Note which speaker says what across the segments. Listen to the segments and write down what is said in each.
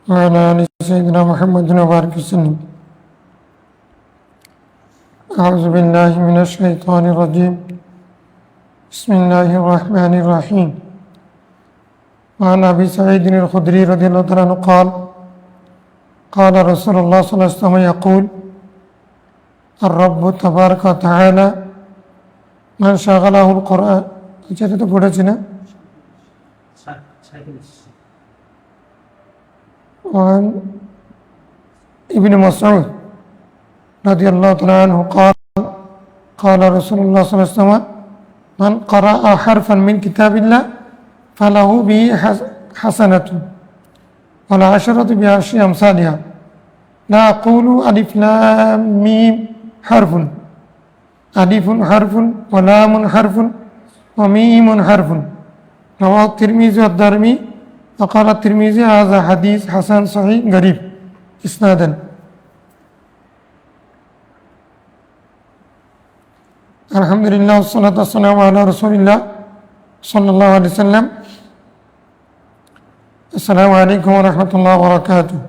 Speaker 1: وعلى آل سيدنا محمد وبارك وسلم. أعوذ بالله من الشيطان الرجيم. بسم الله الرحمن الرحيم. وعن أبي سعيد الخدري رضي الله عنه قال قال رسول الله صلى الله عليه وسلم يقول الرب تبارك وتعالى من شغله القرآن. এটা তো পড়েছি না? وعن ابن مسعود رضي الله تعالى عنه قال قال رسول الله صلى الله عليه وسلم من قرأ حرفا من كتاب الله فله به حسنة والعشرة بعشر أمثالها لا أقول ألف لام ميم حرف، ألف حرف ولام حرف وميم حرف. رواه الترمذي والدارمي وقال الترمذي هذا حديث حسن صحيح غريب إسنادا. আলহামদুলিল্লাহ والصلاة والسلام على رسول الله صلى الله عليه وسلم. আসসালামু আলাইকুম ওয়া রাহমাতুল্লাহি ওয়া বারাকাতুহু।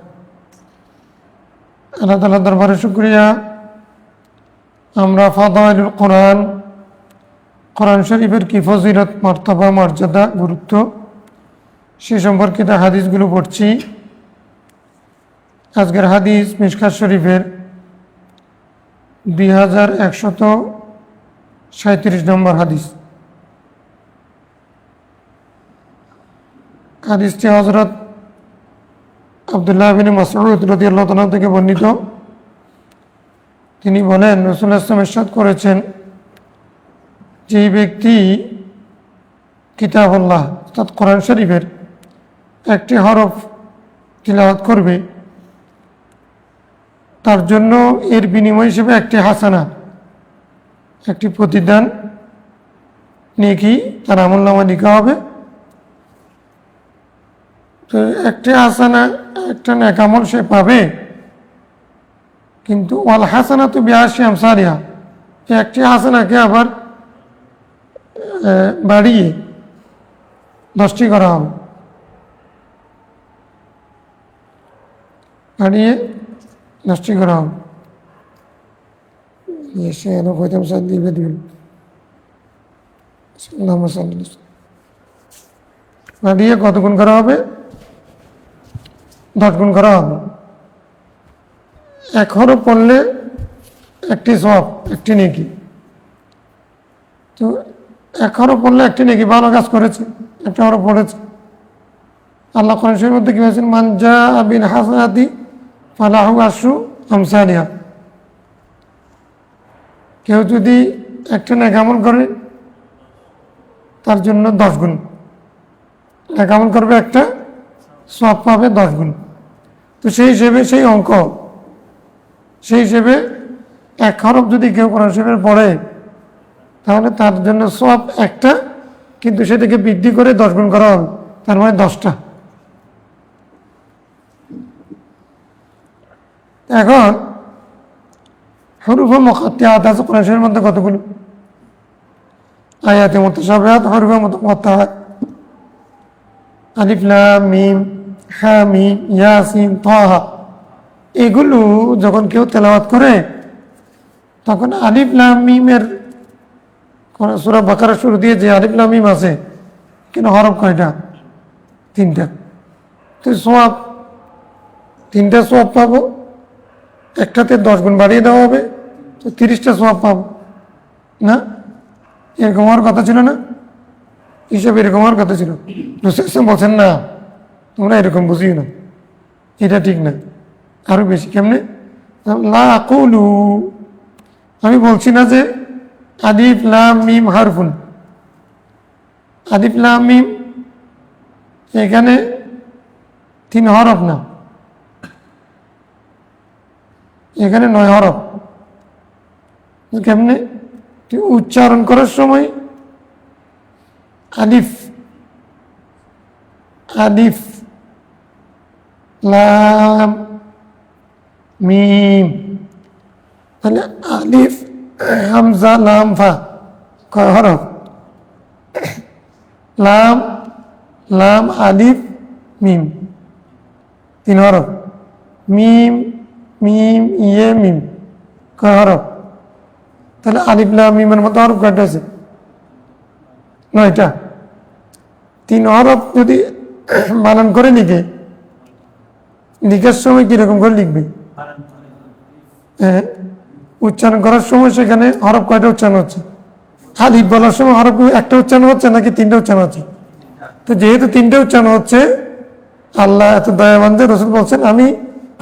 Speaker 1: আল্লাহ তাআলার দরবারে শুকরিয়া, আমরা ফাদাইলুল কোরআন, কোরআন শরীফের কি ফজিলত, মর্তবা, মর্যাদা, গুরুত্ব সে সম্পর্কিত হাদিসগুলো পড়ছি। আজকের হাদিস মিশকাত শরীফের 2137 নম্বর হাদিস। হাদিসটি হযরত আব্দুল্লাহ বিন মাসউদ রাদিয়াল্লাহু তাআলা থেকে বর্ণিত। তিনি বলেন, রাসূলুল্লাহ সাল্লাল্লাহু আলাইহি ওয়াসাল্লাম ইরশাদ করেছেন, যে ব্যক্তি কিতাবুল্লাহ অর্থাৎ কোরআন শরীফের একটি হরফ তিলাওয়াত করবে, তার জন্য এর বিনিময় হিসেবে একটি হাসানা, একটি প্রতিদান নেকি তার আমলনামায় লিখা হবে। তো একটি হাসানা, একটা নেক আমল সে পাবে, কিন্তু ওয়াল হাসানা তো বিআশরি আমসালিহা, একটি হাসানাকে আবার বাড়িয়ে 10টি করা হবে, বাড়িয়ে 10টি করা হবে। এসে এনে কইতাম সাথ দিবে দিবেন বাড়িয়ে কত গুণ করা হবে? 10 গুণ করা হবে। এক হরফ পড়লে একটি সওয়াব, একটি নেকি। তো এক হরফ পড়লে একটি নেকি, ভালো কাজ করেছে, একটা হরফ পড়েছে। আল্লাহ কোরআন শরীফের মধ্যে কি বলেছেন? মান জাআ বিল হাসানাতি ফালাহু আশরু আমসালিহা। কেউ যদি একটা নেক আমল করে তার জন্য 10 গুণ, নেক আমল করবে একটা, সওয়াব পাবে 10 গুণ। তো সেই হিসেবে, সেই অঙ্ক, সেই হিসেবে এক হরফ যদি কেউ কোরআন শরীফের পড়ে তাহলে তার জন্য সওয়াব একটা, কিন্তু সেটাকে বৃদ্ধি করে 10 গুণ করা হবে, তার মানে 10টা। এখন হুরুফে মুকাত্তাআত আছে কোরআন শরীফের মধ্যে কতগুলো? আয়াতে মুতাশাবিহাত, হুরুফে মুকাত্তাআত, আলিফ লাম মিম হা মিম ইয়াসিন তাহা। এগুলো যখন কেউ তেলাওয়াত করে তখন আলিফ লাম মিমের সূরা বাকারা শুরু দিয়ে যে আলিফ লাম মিম আছে, কিন্তু হরফ কয়টা? 3টা। তো সওয়াব 3টা সওয়াব পাবো, একটাতে 10 গুণ বাড়িয়ে দেওয়া হবে, তো 30টা সওয়াব পাবো না? এরকম হওয়ার কথা ছিল না? হিসাবে এরকম হওয়ার কথা ছিল। রাসূল বলছেন না, তোমরা এরকম বুঝিও না, এটা ঠিক না, আরো বেশি। কেমনে? লা আকুলু, আমি বলছি না যে আলিফ লাম মিম হারফুন, আলিফ লাম মিম এখানে 3 হরফ না, এখানে 9 হরফ। কেমনে? উচ্চারণ করার সময় আলিফ, আলিফ লাম মিম, তাহলে আলিফ হামজা লাম ফা কয় হরফ? লাম, লাম আলিফ মিম, 3 হরফ। মিম মিম ইয়ে মিম কয় হরফ? তাহলে আলিফ লাম মিমের মধ্যে হরফ কয়টা আছে? 9টা। 3 হরফ যদি বানান করে লিখে, লিখার সময় কিরকম করে লিখবে? উচ্চারণ করার সময় সেখানে হরফ কয়টা উচ্চারণ হচ্ছে? আলিফ বলার সময় হরফ একটা উচ্চারণ হচ্ছে নাকি 3টা উচ্চারণ হচ্ছে? তো যেহেতু 3টা উচ্চারণ হচ্ছে, আল্লাহ এত দয়াবান যে রসুল বলছেন আমি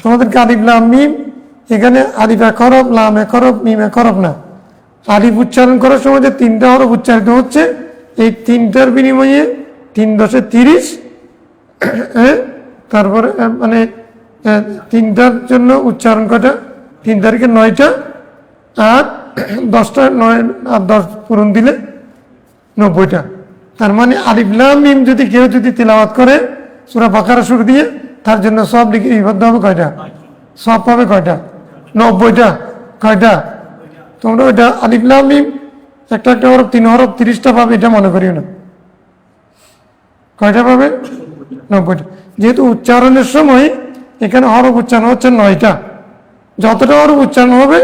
Speaker 1: তোমাদেরকে আলিফ লাম মিম, এখানে আলিফ 1 হরফ, লাম 1 হরফ, মিম 1 হরফ না, আলিফ উচ্চারণ করার সময় যে 3টা হরফ উচ্চারিত হচ্ছে, এই 3টার বিনিময়ে 3 × 30, তারপরে মানে 3টার জন্য উচ্চারণ কয়টা? 3 তারিখে 9টা, আর 10টা 9 আর 10 পূরণ দিলে 90টা। তার মানে আলিফ লাম মিম যদি কেউ যদি তিলাওয়াত করে সূরা বাকারা শুরু দিয়ে, তার জন্য সব লিপিবদ্ধ হবে কয়টা? সব পাবে কয়টা? 90টা। কয়টা? তোমরা ওইটা আলিফ লাম মিম একটা একটা হরফ 3 হরফ 30টা পাবে এটা মনে করিও না। কয়টা পাবে? 90টা। যেহেতু উচ্চারণের সময় এখানে হরফ উচ্চারণ হচ্ছে 9টা, যতটা হরফ উচ্চারণ হবে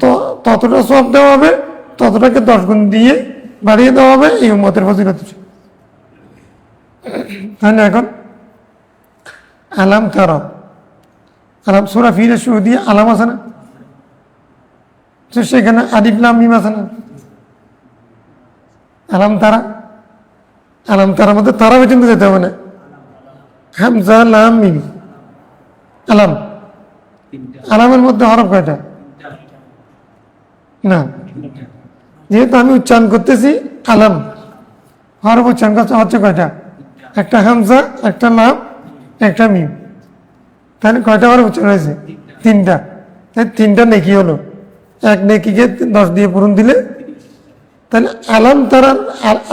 Speaker 1: তো ততটা সব দেওয়া হবে, ততটাকে 10 গুণ দিয়ে বাড়িয়ে দেওয়া হবে। এই উম্মতের ফজিলত। তাই না? এখন আলাম তারা, আলাম সূরা ফিলের শুরু দিয়ে আলাম আছে না? তো সেখানে আলিফ লাম মিম আছে না? আলাম তারা, আলাম তারার মধ্যে তারা পর্যন্ত যেতে হবে না, হামজা লাম মিম আলাম। আলামের মধ্যে হরফ কয়টা? না, যেহেতু আমি উচ্চারণ করতেছি আলাম, হরফ উচ্চারণ হচ্ছে কয়টা? একটা হামজা, একটা লাম, একটা মিম। তাহলে কয়টা হরফ উচ্চারণ হয়েছে? 3টা। তাই 3টা নেকি হলো, 1 নেকিকে 10 দিয়ে পূরণ দিলে, তাহলে আলাম তারা,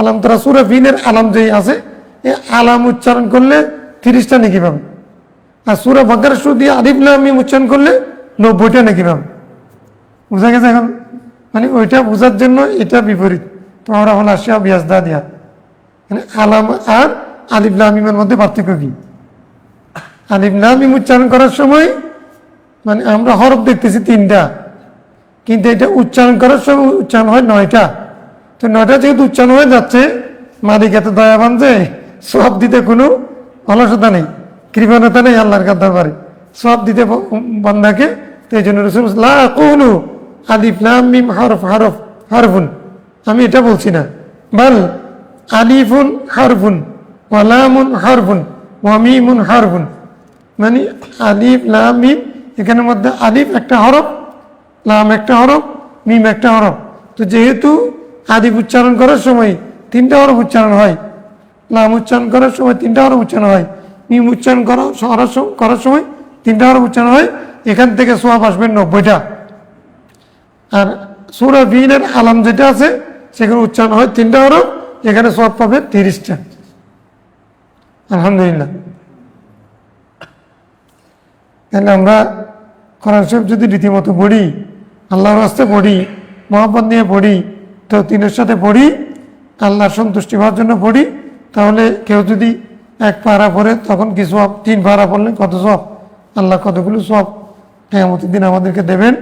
Speaker 1: আলাম তারা সূরা ফিলের আলাম যেই আছে, এই আলাম উচ্চারণ করলে 30টা নেকি পাবে, আর সূরা বাকারা শুরু দিয়ে আলিফ লাম মিম উচ্চারণ করলে 90টা নেকি পাবে। বুঝা গেছে? এখন মানে ওইটা বোঝার জন্য এটা বিপরীত। তো আমরা হল আসিয়া বিয়াস দা দিয়া, মানে আলাম আর আলিফ লাম মিমের মধ্যে পার্থক্য কি? আলিফ লাম মিম উচ্চারণ করার সময় মানে আমরা হরফ দেখতেছি 3টা, কিন্তু এটা উচ্চারণ করার সময় উচ্চারণ হয় 9টা। তো 9টা যেহেতু উচ্চারণ হয়ে যাচ্ছে, মালিক এত দয়াবান যে সব দিতে কোনো অলসতা নেই, কৃপণতা নেই আল্লাহর দরবারে, সব দিতে বান্দাকে। তো এই জন্য রাসূল লা আকুলু আলিফ লাম মিম হরফ হরফ হরফুন, আমি এটা বলছি না, বাল আলিফুন হরফুন ওয়া লামুন হরফুন ওয়া মিমুন হরফুন। মানে আলিফ লাম মিম, এখানের মধ্যে আলিফ একটা হরফ, লাম একটা হরফ, মিম একটা হরফ। তো যেহেতু আলিফ উচ্চারণ করার সময় 3টা হরফ উচ্চারণ হয়, লাম উচ্চারণ করার সময় 3টা হরফ উচ্চারণ হয়, মিম উচ্চারণ করার সময় 3টা হরফ উচ্চারণ হয়, এখান থেকে সওয়াব আসবে 90টা। আর সূরা ফিলের আলাম যেটা আছে সেখানে উচ্চারণ হয় 3টা হরফ, এখানে সওয়াব পাবে 30টা। আলহামদুলিল্লাহ। তাহলে আমরা কোরআন শরীফ যদি রীতিমতো পড়ি, আল্লাহর রাস্তায় পড়ি, মহব্বত নিয়ে পড়ি, তো 3-এর সাথে পড়ি, আল্লাহর সন্তুষ্টি হওয়ার জন্য পড়ি, তাহলে কেউ যদি 1 পারা পড়ে তখন কি সওয়াব, 3 পারা পড়লে কত সওয়াব, আল্লাহ কতগুলো সওয়াব কিয়ামতের দিন আমাদেরকে দেবেন।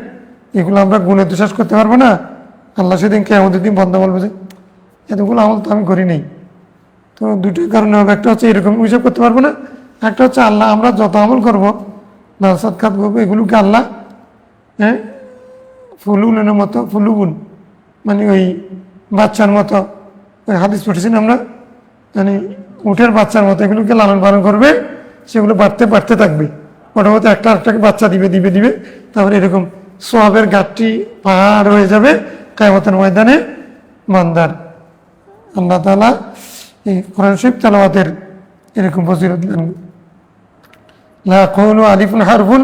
Speaker 1: এগুলো আমরা গুণে তো শেষ করতে পারবো না। আল্লাহ সেদিন কিয়ামতের দিন বন্ধ বলবে যে এতগুলো আমল তো আমি করি নাই। তো দুটোই কারণে হবে, একটা হচ্ছে এরকম হিসাব করতে পারবো না, একটা হচ্ছে আল্লাহ আমরা যত আমল করবো, দান সদকাত করবো, এগুলোকে আল্লাহ ফুলুনের মতো, ফুলুগুন মানে ওই বাচ্চার মতো, ওই হাদিস পড়েছি আমরা, মানে উটের বাচ্চার মতো এগুলোকে লালন পালন করবে, সেগুলো বাড়তে বাড়তে থাকবে, মোটামুটি একটা আরেকটাকে বাচ্চা দিবে দিবে দিবে, তারপরে এরকম সওয়াবের ঘাটটি পাহাড় হয়ে যাবে কিয়ামতের ময়দানে বান্দার। আল্লাহ তাআলা এই কোরআন শরীফ তেলাওয়াতের এরকম ফজিলত দান। লা আকুলু আলিফুন হারফুন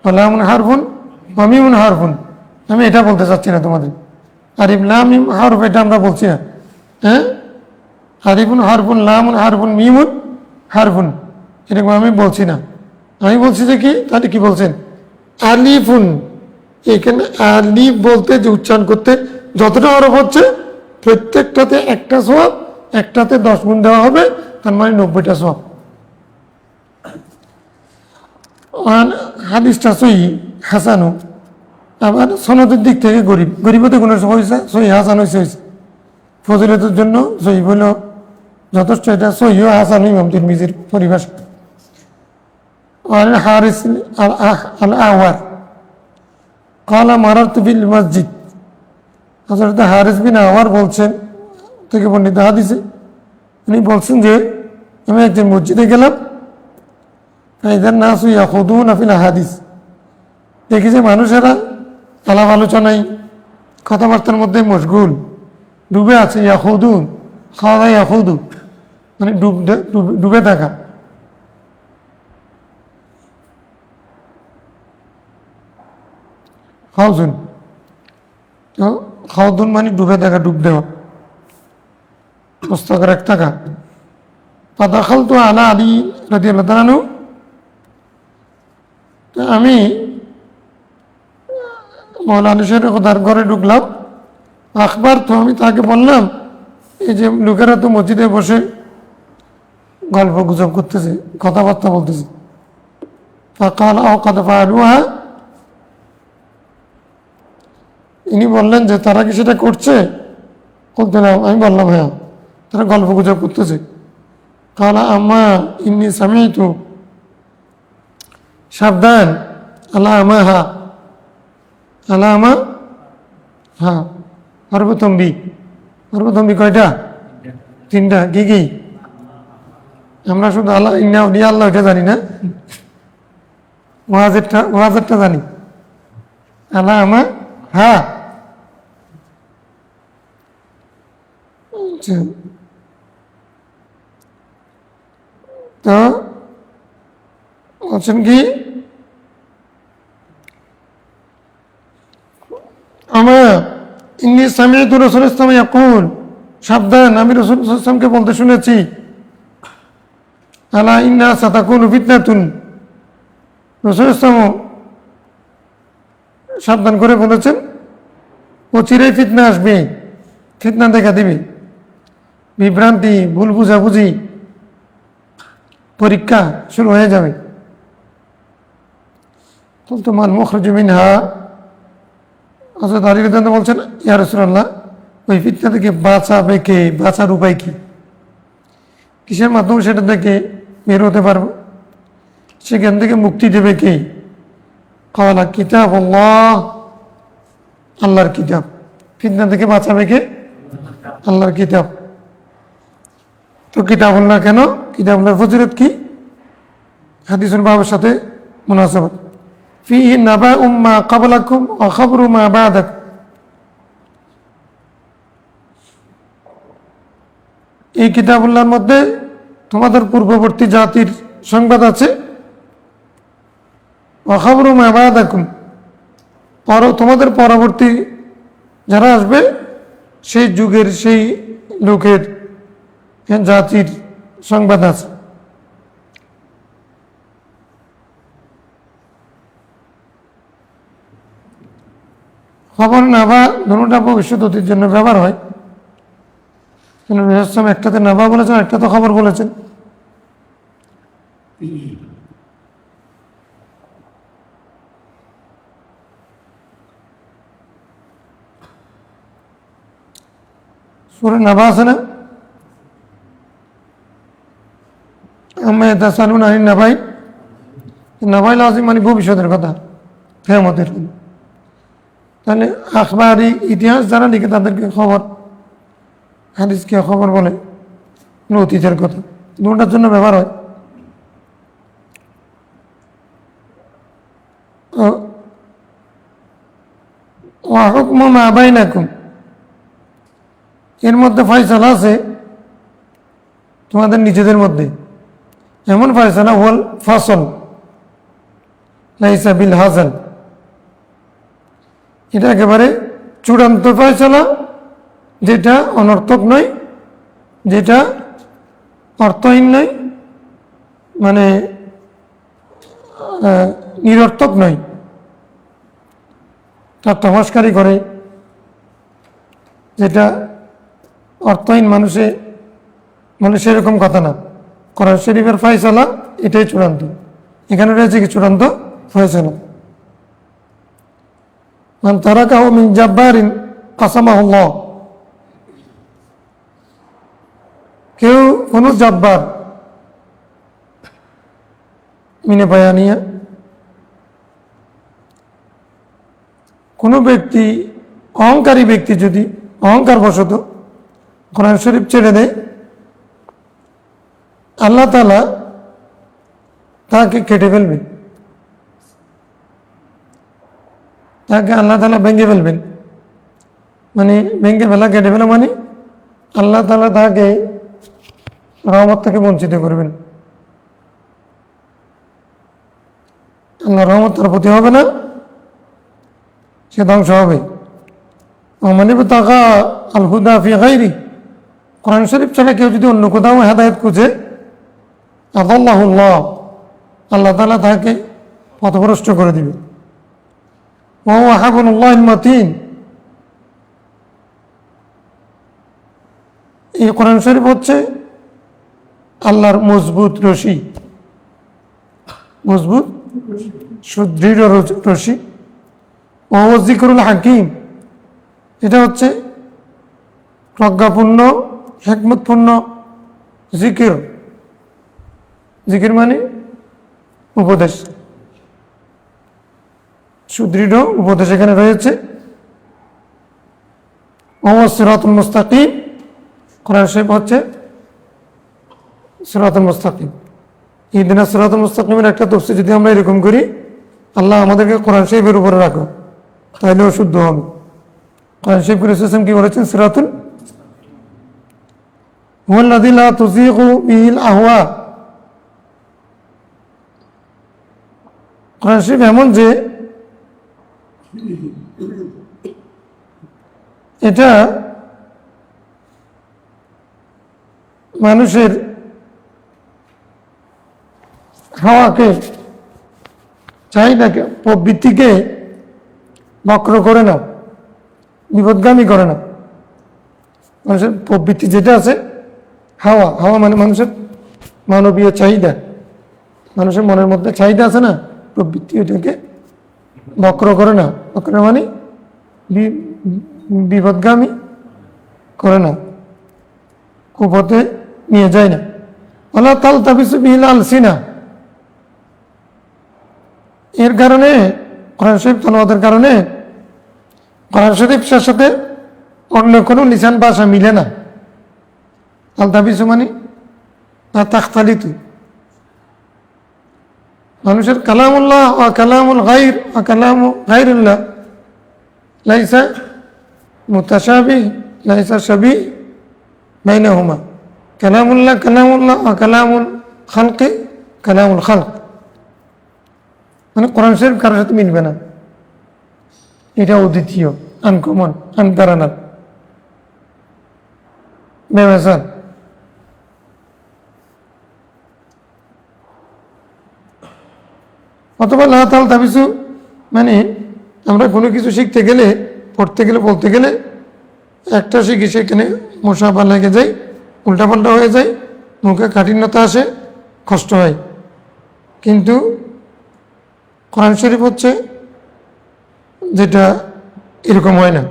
Speaker 1: ওয়া লামুন হারফুন ওয়া মিমুন হারফুন, আমি এটা বলতে চাচ্ছি না তোমাদের। আলিফ লাম মিম হারফ এটা আমরা বলছি না, আলিফুন হারফুন লামুন হারফুন মিমুন হারফুন, এরকম আমি বলছি না। আমি বলছি যে কি, তাহলে কি বলছেন? আলিফুন, এখানে আলিফ বলতে যে উচ্চারণ করতে যতটা হরফ হচ্ছে প্রত্যেকটাতে একটা সওয়াব, একটাতে 10 গুণ দেওয়া হবে, তার মানে 90টা সওয়াব। হাদিসটা সহি হাসানু, আবার সনদের দিক থেকে গরিবতে কোনো হয়েছে সহি হাসান হয়েছে ফজিলতের জন্য সহি বলল যথেষ্ট। এটা সহি ও হাসান ইমাম তিরমিজির পরিভাষা। হারিস আল আওয়ার কালা মারারতু বিল মসজিদ, হযরত হারিস বিন আওয়ার বলছেন থেকে বর্ণিত হাদিসে, উনি বলছেন যে আমি একজন মসজিদে গেলাম, ফাইদান নাসু ইয়াখুদুনা ফিল হাদিস, দেখি যে মানুষেরা আলাপ আলোচনায় কথাবার্তার মধ্যে মশগুল ডুবে আছে। ইয়াখুদুন খাওয়া ইয়াখুদু মানে ডুবে থাকা। খাওজুন তো খাওদুন মানে ডুবে থাকা, ডুব দেওয়া, পুস্তকের এক টাকা। পাদাখাল তো আলা আলী রাদিয়াল্লাহু তাআলা আনহু, আমি মৌলানা তার ঘরে ঢুকলাম। আখবার তো আমি তাকে বললাম এই যে লোকেরা তো মসজিদে বসে গল্প গুজব করতেছে, কথাবার্তা বলতেছে। ফাকাল আও কাদ ফাআলুহা, ইনি বললেন যে তারা কি সেটা করছে? বলতে না, আমি বললাম হ্যাঁ তারা গল্প গুজব করতেছে। কালা আম্মা ইন্নি সামিআতু, সাবধান, আলা আমা হা, আলা আমা হা, হরবতম্বি। হরবতম্বি কয়টা? তিনটা। কি কি? আমরা শুধু আল্লাহ ইন্না উলিয়া আল্লাহ এটা জানি না, ওয়াজেরটা জানি। আলা আমা হা, তো বলছেন কি আমার ইন্নী সামিআতু রাসূলুল্লাহ সাল্লাল্লাহু আলাইহি ওয়াসাল্লাম ইয়াকুল, সাবধান, আমি রাসূল সাল্লাল্লাহু আলাইহি ওয়াসাল্লামকে বলতে শুনেছি, আলা ইন্না সাতাকুনু ফিতনাতুন, রাসূলুল্লাহ সাল্লাল্লাহু আলাইহি ওয়াসাল্লাম সাবধান করে বলেছেন অচিরেই ফিতনা আসবে, ফিতনা দেখা দিবে, বিভ্রান্তি, ভুল বুঝাবুঝি, পরীক্ষা শুরু হয়ে যাবে। তো মাল মুখরুজু মিনহা, হযরত আলী রাদিয়াল্লাহু আনহু বলছেন ইয়া রাসূলুল্লাহ, ওই ফিতনা থেকে বাঁচাবে কে? বাঁচার উপায় কি? কিসের মাধ্যমে সেটা থেকে বের হতে পারবো? সেখান থেকে মুক্তি দেবে কে? ক্বালা কিতাবুল্লাহ, আল্লাহর কিতাব। ফিতনা থেকে বাঁচাবে কে? আল্লাহর কিতাব। তো কিতাবুল্লাহ কেন? কিতাবুল্লাহর ফজিলত কি? হাদিসুল বাবের সাথে মুনাসাবাত। ফিহি নাবাউ মা ক্বাবলাকুম ওয়া খাবরু মা বা'দাকুম, এই কিতাবুল্লাহর মধ্যে তোমাদের পূর্ববর্তী জাতির সংবাদ আছে, ওয়া খাবরু মা বা'দাকুম, তোমাদের পরবর্তী যারা আসবে সেই যুগের সেই লোকের জাতির সংবাদ আছে। খবর নাবা দুটোটা ভবিষ্যৎ অতীতের জন্য ব্যবহার হয়। একটাতে নাবা বলেছেন, একটা তো খবর বলেছেন। সূরা নাবা আছে না, আম্মা ইয়াতাসালুনা আনিন নাবাই, নাবাই লাযিম মানে ভবিষ্যতের কথা, কিয়ামতের। তাহলে আখবারি ইতিহাস যারা লিখে তাদেরকে খবর, হাদিসকে খবর বলে, অতীতের কথা, দুটার জন্য ব্যবহার হয়। ওয়া হুকমু মা বাইনাকুম, এর মধ্যে ফয়সালা আছে তোমাদের নিজেদের মধ্যে, এমন ফয়সালা ওয়াল ফাসল লাইসা বিল হাজাল, এটা একেবারে চূড়ান্ত ফয়সালা, যেটা অনর্থক নয়, যেটা অর্থহীন নয়, মানে নিরর্থক নয়, তমাশকারি করে, যেটা অর্থহীন মানে সেরকম কথা না। কোরআন শরীফের ফয়সালা এটাই চূড়ান্ত, এখানে রয়েছে কি চূড়ান্ত ফয়সালা। মান তারাকাহু মিন জাব্বারিন কাসামাহুল্লাহ, কেউ কোনো জাব্বার মিনে বায়ানিয়া, কোনো ব্যক্তি অহংকারী ব্যক্তি যদি অহংকার বশত কোরআন শরীফ ছেড়ে দেয়, আল্লাহ তাআলা তাকে কেটে ফেলবেন, তাকে আল্লাহ তাআলা ভেঙে ফেলবেন। মানে ভেঙে ফেলা, কেটে ফেলা মানে আল্লাহ তাআলা তাকে রহমত থেকে বঞ্চিত করবেন। আল্লাহ রহমত তার প্রতি হবে না, সে ধ্বংস হবে। মানে তাকা আল হুদা ফি গায়রি, কোরআন শরীফ ছাড়া কেউ যদি অন্য কোথাও হেদায়েত খুঁজে, আদাল্লাহুল্লাহ, আল্লাহ তাআলা তাকে পথভ্রষ্ট করে দিবে। ওয়া হুয়া হাবলুল্লাহিল মাতিন, এই কোরআন শরীফ হচ্ছে আল্লাহর মজবুত রশি, মজবুত সুদৃঢ় রশি। ও জিকরুল হাকিম, এটা হচ্ছে প্রজ্ঞাপূর্ণ হিকমতপূর্ণ জিকির। জিকির মানে উপদেশ, সুদৃঢ় উপদেশ এখানে রয়েছে। ও সিরাতুল মুস্তাকিম, কোরআন শরীফ হচ্ছে সিরাতুল মুস্তাকিম। ইহদিনাস সিরাতুল মুস্তাকিমের একটা তাফসীর যদি আমরা এরকম করি, আল্লাহ আমাদেরকে কোরআন শরীফের উপরে রাখো, তাহলেও শুদ্ধ হবে। কোরআন শরীফ রাসূল কি বলেছেন? সিরাতুল হুয়াল্লাযী লা তুযীগু বিহিল আহওয়া। কোরআন শরীফ এমন যে এটা মানুষের হাওয়াকে, চাহিদাকে, প্রবৃত্তিকে বক্র করে না, বিপদগামী করে না। মানুষের প্রবৃত্তি যেটা আছে, হাওয়া, হাওয়া মানে মানুষের মানবীয় চাহিদা, মানুষের মনের মধ্যে চাহিদা আছে না, প্রবৃত্তি, ওইটাকে বক্র করে না। বক্র মানে বিপদগামী করে না, কুপথে নিয়ে যায় না। আল্লাহ তাল তাবিসু বিহিল আলসিনা, এর কারণে কোরআন শরীফ তেলাওয়াতের কারণে কোরআন শরীফের সাথে অন্য কোনো লিসান ভাষা মিলে না। আলতাবিসু মানে তাখতালিতু, মানুষের কালামুল্লাহ ওয়া কালামুল গায়র ওয়া কালামু গায়রুল্লাহ লাইসা মুতাশাবিহ, লাইসা শাবিহ বাইনাহুমা। কালামুল্লাহ কালামুল্লাহ ওয়া কালামুল খালকি কালামুল খালক, মানে কোরআন শরীফ কারোর সাথে মিলবে না, এটা অদ্বিতীয়, আনকমন, আনপ্যারানাল, বেমেসাল। অথবা লা তাল তাবিসু মানে আমরা কোনো কিছু শিখতে গেলে, পড়তে গেলে, বলতে গেলে একটা শিখি, সেখানে মুসাফা লেগে যায়, উল্টাপাল্টা হয়ে যায়, মুখে কাঠিন্যতা আসে, কষ্ট হয়। কিন্তু কোরআন শরীফ হচ্ছে যেটা এরকম হয় না।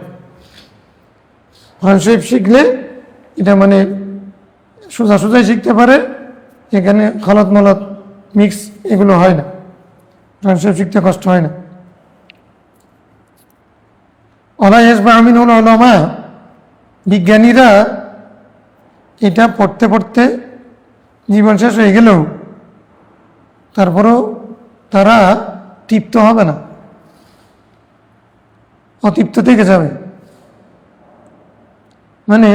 Speaker 1: কোরআন শরীফ শিখলে এটা মানে সোজা সোজাই শিখতে পারে, এখানে খালাত মালাত মিক্স এগুলো হয় না, কোরআন শরীফ শিখতে কষ্ট হয় না। ওয়ালা ইয়াসমা মিনহুল উলামা, বিজ্ঞানীরা এটা পড়তে পড়তে জীবন শেষ হয়ে গেলেও তারপরেও তারা তৃপ্ত হবে না, অতৃপ্ত থেকে যাবে। মানে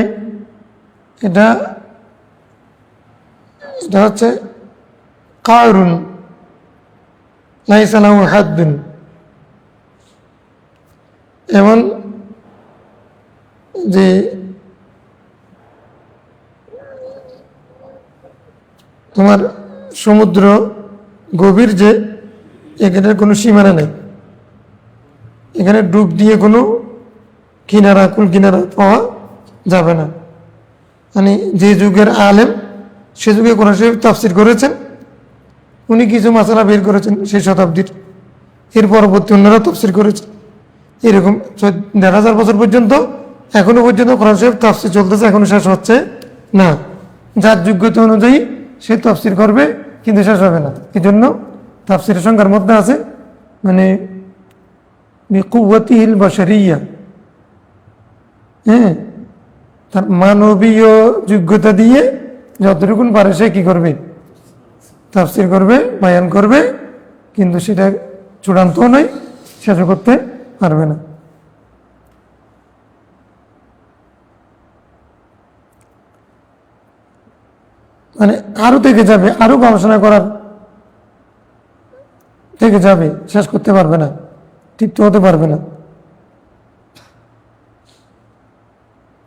Speaker 1: এটা হচ্ছে কায়রুন লাইসা লাহু হাদ্দুন, এমন যে তোমার সমুদ্র গভীর, যে এখানে কোনো সীমানা নেই, এখানে ডুব দিয়ে কোনো কিনারা, কুল কিনারা পাওয়া যাবে না। মানে যে যুগের আলেম সে যুগে কোরআন শরীফ তাফসীর করেছেন, উনি কিছু মাসালা বের করেছেন সেই শতাব্দীর, এর পরবর্তী অন্যরা তফসির করেছে। এরকম ১,৫০০ বছর পর্যন্ত এখনো পর্যন্ত কোরআন শরীফ তাফসির চলতেছে, এখনো শেষ হচ্ছে না। যার যোগ্যতা অনুযায়ী সে তাফসির করবে, কিন্তু শেষ হবে না। এই জন্য তাফসিরের সংখ্যার মধ্যে আছে মানে বিকুওয়াতিহিল বাশারিয়া, হ্যাঁ, তার মানবীয় যোগ্যতা দিয়ে যতটুকু পারে সে কি করবে, তাফসির করবে, বায়ান করবে, কিন্তু সেটা চূড়ান্ত নয়, শেষ করতে পারবে না। মানে আরো থেকে যাবে, আরো গবেষণা করার থেকে যাবে, শেষ করতে পারবে না, তৃপ্ত হতে পারবে না।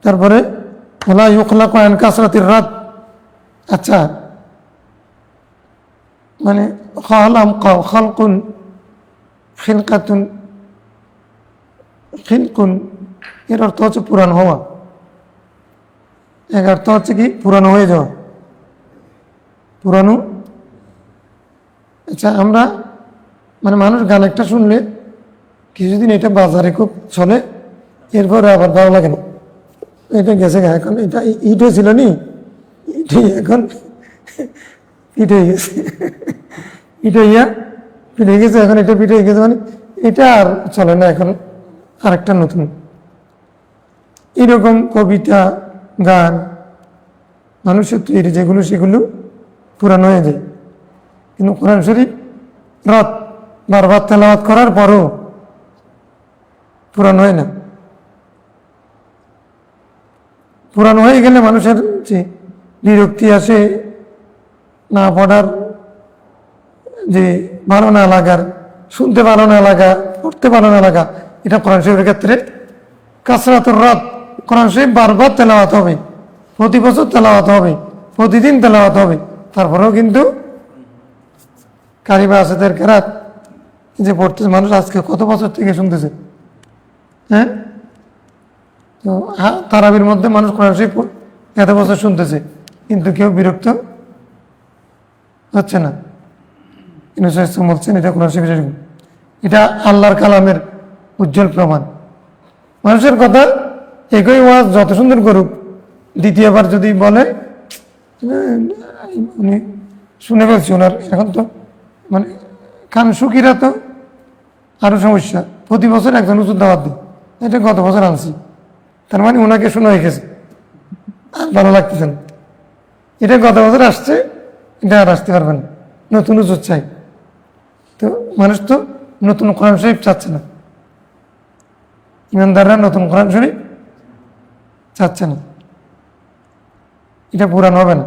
Speaker 1: তারপরে ওলা ইউখলাকু আন কাসরাতির রাত, আচ্ছা মানে খালকুন খিলকাতুন খিলকুন এর অর্থ হচ্ছে পুরানো হওয়া, এক অর্থ হচ্ছে কি পুরানো হয়ে যাওয়া, পুরানো। আচ্ছা আমরা মানে মানুষ গান একটা শুনলে কিছুদিন এটা বাজারে খুব চলে, এরপরে আবার ভালো লাগে না, এটা গেছে গা, এখন এটা ইট হয়েছিল নি, ইটাই এখন পিঠে হয়ে গেছে, ইটা ইয়া পিঠে গেছে, এখন এটা পিঠে হয়ে গেছে, মানে এটা আর চলে না, এখন আরেকটা নতুন। এরকম কবিতা, গান মানুষের তৈরি যেগুলো, সেগুলো পুরানো হয়ে যায়। কিন্তু কোরআন শরীফ রাত বারবার তেলাওয়াত করার পরও পুরানো হয় না। পুরানো হয়ে গেলে মানুষের যে বিরক্তি আসে, না পড়ার, যে ভালো না লাগার, শুনতে ভালো না লাগা, পড়তে ভালো না লাগা, এটা কোরআন শরীফের ক্ষেত্রে কাসরাতুর রাত। কোরআন শরীফ বারবার তেলাওয়াত হবে, প্রতি বছর তেলাওয়াত হবে, প্রতিদিন তেলাওয়াত হবে, তারপরেও কিন্তু কারিবা আসাদের কেরাত যে পড়তেছে মানুষ আজকে কত বছর থেকে শুনতেছে, হ্যাঁ। তো তারাবির মধ্যে মানুষ কোরআন শরীফ এত বছর শুনতেছে, কিন্তু কেউ বিরক্ত হচ্ছে না। বলছেন এটা কোরআন শরীফ, এটা আল্লাহর কালামের উজ্জ্বল প্রমাণ। মানুষের কথা একই ওয়াজ যত সুন্দর করুক, দ্বিতীয়বার যদি বলে উনি শুনে ফেলছি, ওনার এখন তো মানে কান সুখীরা তো আরো সমস্যা, প্রতি বছর একজন উঁচু দাওয়াত দিই, এটা গত বছর আনছি, তার মানে ওনাকে শোনা হয়ে গেছে, আর ভালো লাগতেছে না, এটা গত বছর আসছে, এটা আর আসতে পারবে না, নতুন উঁচু চাই। তো মানুষ তো নতুন কোরআন শরীফ চাচ্ছে না, ইমানদাররা নতুন কোরআন শরীফ চাচ্ছে না, এটা পুরান হবে না,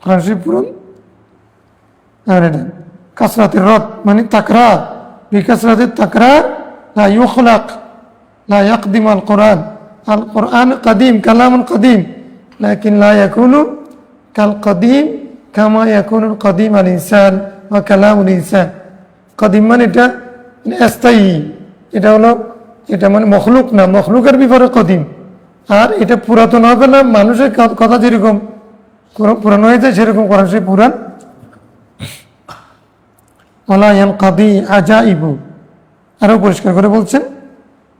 Speaker 1: কোরআন শরীফ পুরান। আর এটা কাসরাতের রদ মানে তাকরার, বিকাসরাতের তাকরার, লা ইউখলাক লা ইয়াকদিম আল কোরআন, আল কোরআন কাদিম, কালামুন কাদিম, লাকিন লা ইয়াকুনু কাল কাদিম কামা ইয়াকুনুল কাদিম আল ইনসান ওয়া কালামুল ইনসান। কাদিম মানে এটা স্থায়ী, এটা হলো, এটা মানে মখলুক না, মখলুকের বিপরে কদিম। আর এটা পুরাতন হবে না, মানুষের কথা যেরকম পুরানো হয়ে যায় সেরকম কোরআন শরীফ পুরান। ওয়ালা ইয়ানকাদি আজাইবু, আরো পরিষ্কার করে বলছেন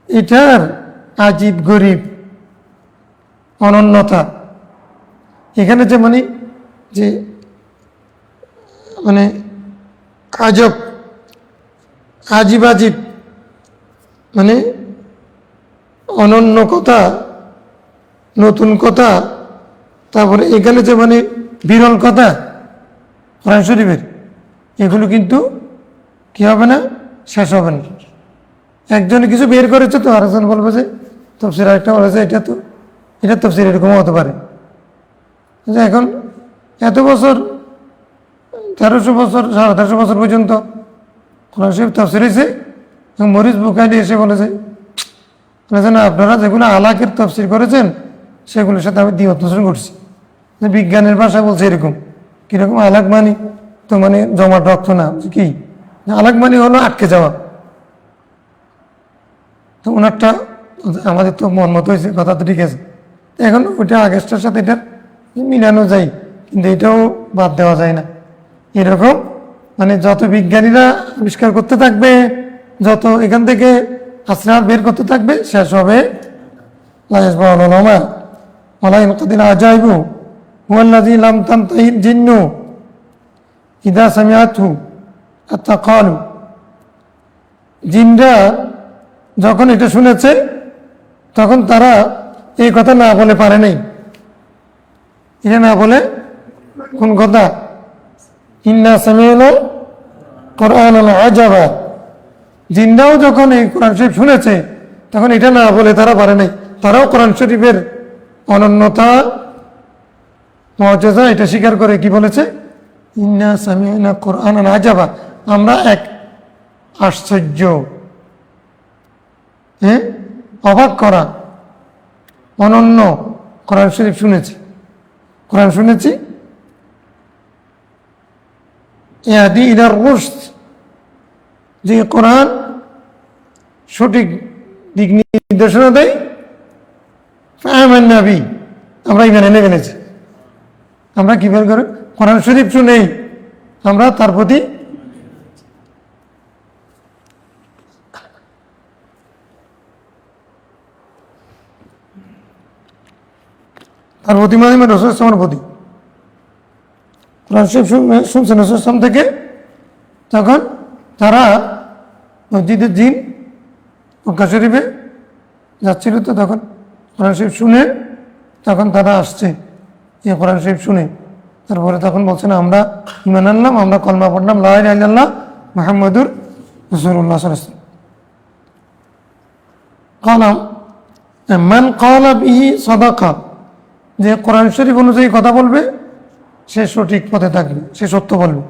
Speaker 1: এটার আজীব গরিব অনন্যতা। এখানে যে মানে যে মানে আজব, আজিব আজিব মানে অনন্য কথা, নতুন কথা, তারপরে এখানে যে মানে বিরল কথা কোরআন শরীফের, এগুলো কিন্তু কি হবে না, শেষ হবে না। একজনে কিছু বের করেছে তো আরেকজন বলবে যে তফসির, আরেকটা বলেছে এটা তো, এটা তফসির এরকমও হতে পারে। এখন এত বছর, 1300 বছর, 1350 বছর পর্যন্ত কোরআন শরীফ তফসির হয়েছে, এবং মরিস বুখারী এসে বলেছে না আপনারা যেগুলো আলাকের তফসির করেছেন সেগুলোর সাথে আমি দ্বিমত পোষণ করছি। বিজ্ঞানের ভাষা বলছে এরকম, কিরকম আলাক মানি তো মানে জমাট রক্ত না, কি আলাক মানি হলো আটকে যাওয়া। তো ওনারটা আমাদের তো মন মতো হয়েছে, কথা তো ঠিক আছে, এখন ওইটা আগেরটার সাথে এটা মিলানো যায়, কিন্তু এটাও বাদ দেওয়া যায় না। এরকম মানে যত বিজ্ঞানীরা আবিষ্কার করতে থাকবে, যত এখান থেকে আসরার বের করতে থাকবে, শেষ হবে জিনরা যখন এটা শুনেছে তখন তারা এই কথা না বলে পারে নাই। এটা না বলে কোন কথা? ইন্না সামি'না কুরআনান আজাবা। জিনরাও যখন এই কোরআন শরীফ শুনেছে তখন এটা না বলে তারা পারে নাই। তারাও কোরআন শরীফের অনন্যতা, মুআজিজা এটা স্বীকার করে কি বলেছে? ইন্না সামি'না কুরআনান আজাবা, আমরা এক আশ্চর্য, অবাক করা, অনন্য কোরআন শরীফ শুনেছি। কোরআন শুনেছি ইয়াহদি ইলার রুশদ, যে কোরআন সঠিক দিক নির্দেশনা দেয়। ফাআমান্না বিহি, আমরা ঈমান এনে ফেলেছি। আমরা কি বের করে কোরআন শরীফ শুনেই আমরা তার প্রতি মানে রসুল ইসলামের প্রতি কোরআন শরীফ শুনছেন রসুল ইসলাম থেকে, তখন তারা মসজিদের জিন মক্কা শরীফে যাচ্ছিল, তো তখন কোরআন শরীফ শুনে তখন তারা আসছে। এই কোরআন শরীফ শুনে তারপরে তখন বলছে না, আমরা ঈমান আনলাম, আমরা কলমা পড়লাম লা ইলাহা ইল্লাল্লাহ মুহাম্মাদুর রাসূলুল্লাহ সাল্লাল্লাহু আলাইহি ওয়াসাল্লাম। মান ক্বালা বিহি সাদাকা, যে কোরআন শরীফ অনুযায়ী কথা বলবে সে সঠিক পথে থাকবে, সে সত্য বলবে।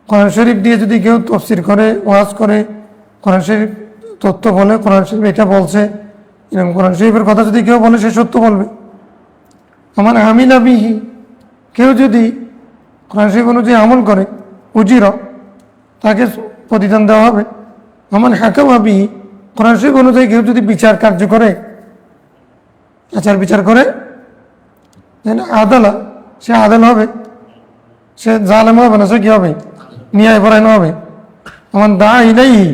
Speaker 1: কোরআন শরীফ দিয়ে যদি কেউ তাফসীর করে, ওয়াজ করে, কোরআন শরীফ তথ্য বলে, কোরআন শরীফ এটা বলছে, এরকম কোরআন শরীফের কথা যদি কেউ বলে সে সত্য বলবে। আমার আমিলা বিহি, কেউ যদি কোরআন শরীফ অনুযায়ী আমল করে, উজির, তাকে প্রতিদান দেওয়া হবে। আমার হাকামা বিহি, কোরআন শরীফ অনুযায়ী কেউ যদি বিচার কার্য করে, আচার বিচার করে, আদালা, সে আদাল হবে, সে জালেম হবে না, সে কি হবে? ন্যায় পরায়ণ হবে। আমার দা ইলাইহি,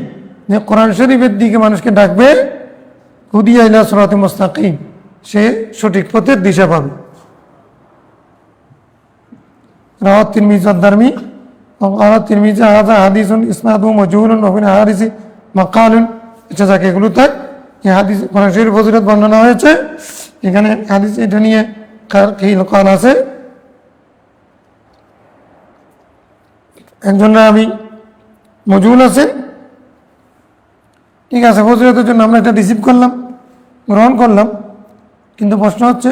Speaker 1: যে কোরআন শরীফের দিকে মানুষকে ডাকবে, হুদিয়া ইলা সিরাতি মুস্তাকিম, সে সঠিক পথের দিশা পাবে। রাওয়াহ তিরমিজি ওয়া দারমি ওয়া তিরমিজি হাযা হাদিসুন ইসনাদুহু মাজহুলুন ওয়া ফিল হাদিসি মাকালুন। এটা যাকে এগুলো থাক, এই হাদিস কোরআন শরীফ ফজিলত বর্ণনা হয়েছে, এখানে হাদিস এটা নিয়ে কাল আছে। একজন রাবী মজহুল আছে, ঠিক আছে, ফজিলতের জন্য আমরা এটা রিসিভ করলাম, গ্রহণ করলাম, কিন্তু প্রশ্ন হচ্ছে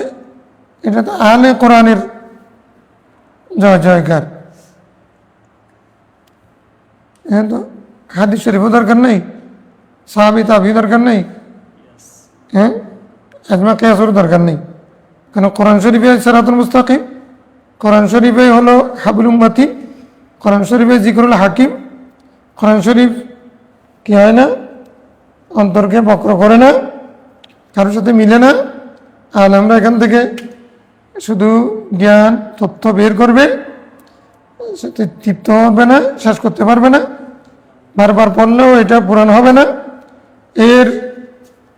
Speaker 1: এটা তো আহলে কোরআনের জয় জয়কার, তো হাদিস শরীফও দরকার নেই, সাহাবী তাবী দরকার নেই, আজমা কিয়াসের দরকার নেই। কেন? কোরআন শরীফে সিরাতুল মুস্তাকিম, কোরআন শরীফে হলো হাবলুম মাতিন, কোরআন শরীফে জিকরুল হাকিম, কোরআন শরীফ কি হয় না, অন্তরকে বক্র করে না, কারোর সাথে মিলে না। আর আমরা এখান থেকে শুধু জ্ঞান তথ্য বের করবে, সাথে তৃপ্ত হবে না, শেষ করতে পারবে না, বারবার পড়লেও এটা পূরণ হবে না। এর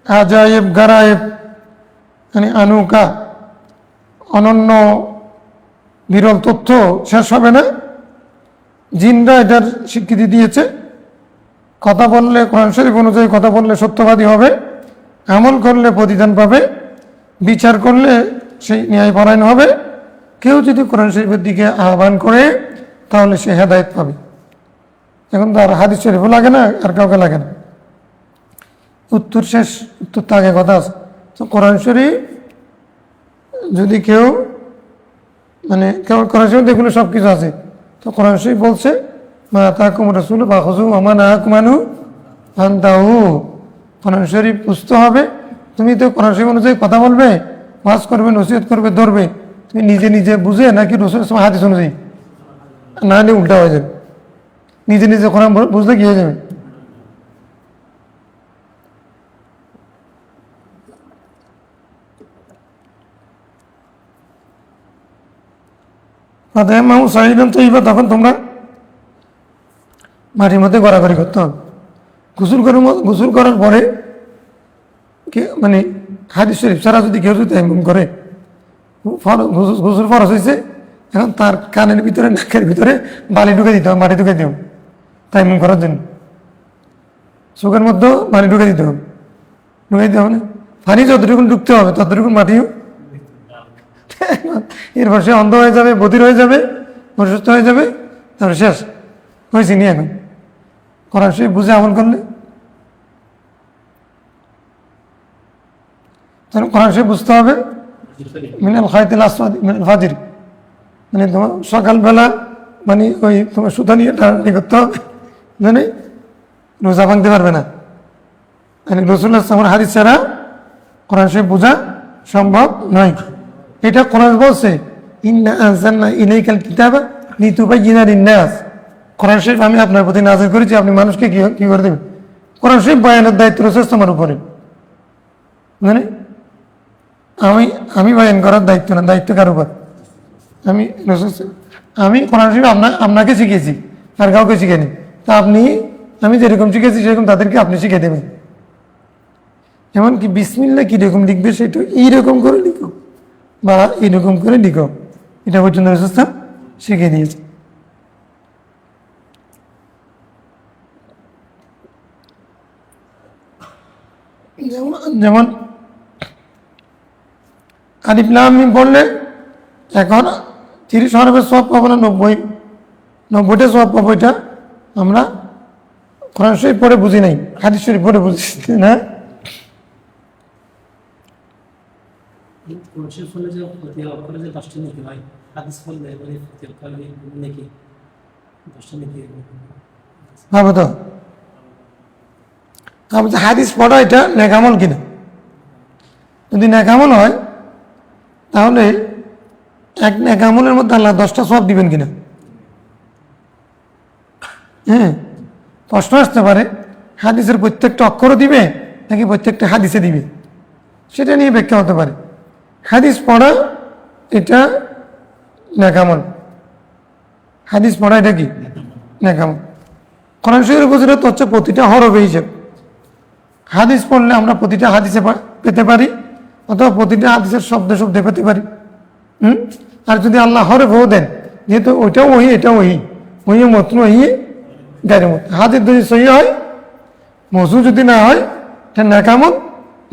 Speaker 1: আজায়েব গারায়েব, মানে আনুকা, অনন্য বিরল তথ্য শেষ হবে না। জিনরা এটার স্বীকৃতি দিয়েছে, কথা বললে কোরআন শরীফ অনুযায়ী কথা বললে সত্যবাদী হবে, আমল করলে প্রতিদান পাবে, বিচার করলে সেই ন্যায় পরায়ণ হবে। কেউ যদি কোরআন শরীফের দিকে আহ্বান করে তাহলে সে হেদায়েত পাবে। এখন তো আর হাদিস শরীফও লাগে না, আর কাউকে লাগে না। উত্তর শেষ, উত্তর তো আগে কথা আছে। তো কোরআন শরীফ যদি কেউ মানে কেউ কোরআন শরীফ এগুলো সব কিছু আছে, তো কোরআন শরীফ বলছে মা আতাকুম রাসূলু ফাখুযু ওয়া মা নাহাকুম আনহু ফান্তাহু। কোরআন শরীফ বুঝতে হবে, তুমি তো কোরআন শরীফ অনুযায়ী কথা বলবে, ওয়াজ করবে, নসিহত করবে, ধরবে, তুমি নিজে নিজে বুঝে নাকি রাসূল সাল্লাল্লাহু হাদিস অনুযায়ী, না হলে উল্টা হয়ে যাবে। নিজে নিজে কোরআন বুঝলে কি হয়ে যাবে? তখন তোমরা মাটির মধ্যে গড়াগড়ি করতে হবে। গোসল করার পরে মানে হাদিস শরীফ ছাড়া যদি কেউ যদি এমন করে, গোসল ফরজ হয়েছে, এখন তার কানের ভিতরে নাকের ভিতরে বালি ঢুকে দিতে হবে, মাটি ঢুকে দিতে হবে তাই এমন করার জন্য। চোখের মধ্যেও পানি ঢুকে দিতে হবে, ঢুকে দিতে হবে না, পানি যতটুকু ঢুকতে হবে ততটুকু মাটিও। এরপর সে অন্ধ হয়ে যাবে, বধির হয়ে যাবে, অসুস্থ হয়ে যাবে, তারপর শেষ হয়েছে নি। এখন কোরআন শরীফ বুঝে আমল করলে, তাহলে কোরআন শরীফ বুঝতে হবে মিনাল খায়তিল আসওয়াদ মিনাল ফাজর, মানে তোমার সকালবেলা মানে ওই তোমার সুতা নিয়ে টানাটানি করতে হবে, মানে রোজা ভাঙতে পারবে না। মানে রাসূলুল্লাহ সাল্লাল্লাহু আলাইহি হাদিস ছাড়া কোরআন শরীফ বোঝা সম্ভব নয়। এটা কোরআন বলছে ইন্না আনজালনা ইলাইকাল কিতাবা লিতুবাইয়িনা লিন-নাস, কোরআন শরীফ আমি আপনার প্রতি নাযিল করেছি, আপনি মানুষকে কি করে দেবেন। কোরআন শরীফ বয়ানের দায়িত্ব রয়েছে তোমার উপরে, মানে আমি বয়ান করার দায়িত্ব না, দায়িত্ব কার উপর? আমি কোরআন শরীফ আপনাকে শিখেছি, আর কাউকে শিখেনি। তা আমি যেরকম শিখেছি সেরকম তাদেরকে আপনি শিখে দেবেন। এমনকি বিসমিল্লাহ কীরকম লিখবে সেটা এইরকম করে লিখো বা এইরকম করে লিখো, এটা পর্যন্ত রাসূল শিখে দিয়েছে। যেমন আলিফ লাম মিম পড়লে এখন 30 হরফের সওয়াব পাবো না, 90টা সওয়াব পাবো। এটা আমরা কোরআন শরীফ পড়ে বুঝি নাই, হাদিস শরীফ পড়ে বুঝছি না। ভাবো তো হাদিস পড়া এটা নেকামল কিনা। যদি নেকামল হয় তাহলে এক নেকামলের মধ্যে আল্লাহ 10টা সওয়াব দিবেন কিনা। হ্যাঁ, প্রশ্ন আসতে পারে হাদিসের প্রত্যেকটা অক্ষরও দিবে নাকি প্রত্যেকটা হাদিসে দিবে, সেটা নিয়ে ব্যাখ্যা হতে পারে। হাদিস পড়া এটা নেকামল, হাদিস পড়া এটা কি নেকামল। কোরআন শরীফের ফজিলত হচ্ছে প্রতিটা হরফে হিসেব। হাদিস পড়লে আমরা প্রতিটা হাদিসে পেতে পারি, অথবা প্রতিটা হাদিসের শব্দে পেতে পারি। আর যদি আল্লাহ হরফও দেন, যেহেতু ওইটাও ওহি এটাও ওহি মত ওহি গায়ের মত, হাদিস যদি সহি হয়, মৌজু যদি না হয়, এটা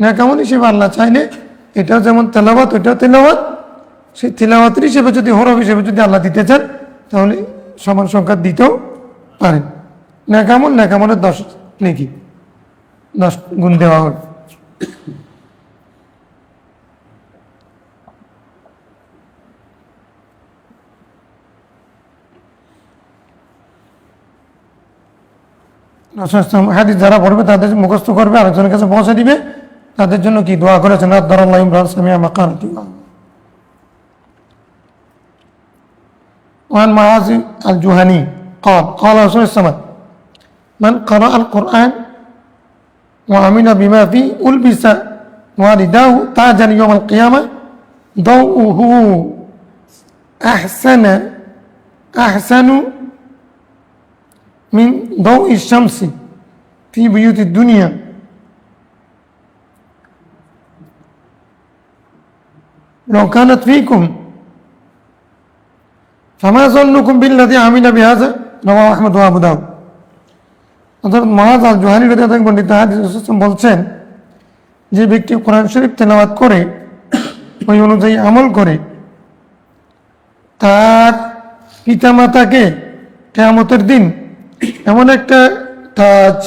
Speaker 1: নেকামল হিসেবে আল্লাহ চাইলে এটাও যেমন তেলাওয়াত ওইটাও তেলাওয়াত, সেই তেলাওয়াতের হিসেবে যদি হরফ হিসেবে যদি আল্লাহ দিতে চান তাহলে সমান সংখ্যা দিতেও পারেন। নেকামলের 10 নেকি 10 গুণ দেওয়া হয়। হাদিস যারা পড়বে তাদের মুখস্থ করবে, আরেকজনের কাছে পৌঁছে দিবে, তাদের জন্য কি দোয়া করেছেন আদারাল্লাহু ইমরান সামিয়া মাকানাতি। وعن معاذ الجهني قال رسول الله صلى الله عليه وسلم من قرأ القرآن وعمل بما فيه ألبس والداه تاجا يوم القيامة ضوءه أحسن من ضوء الشمس في بيوت الدنيا لو كانت فيكم فما ظنكم بالذي عمل بهذا رواه أحمد وأبو داود। অর্থাৎ মুআয আল জুহানী রাদিয়াল্লাহু আনহু পণ্ডিত হাদিস বলছেন, যে ব্যক্তি কোরআন শরীফ তেলাওয়াত করে ওই অনুযায়ী আমল করে, তার পিতামাতাকে কিয়ামতের দিন এমন একটা তাজ,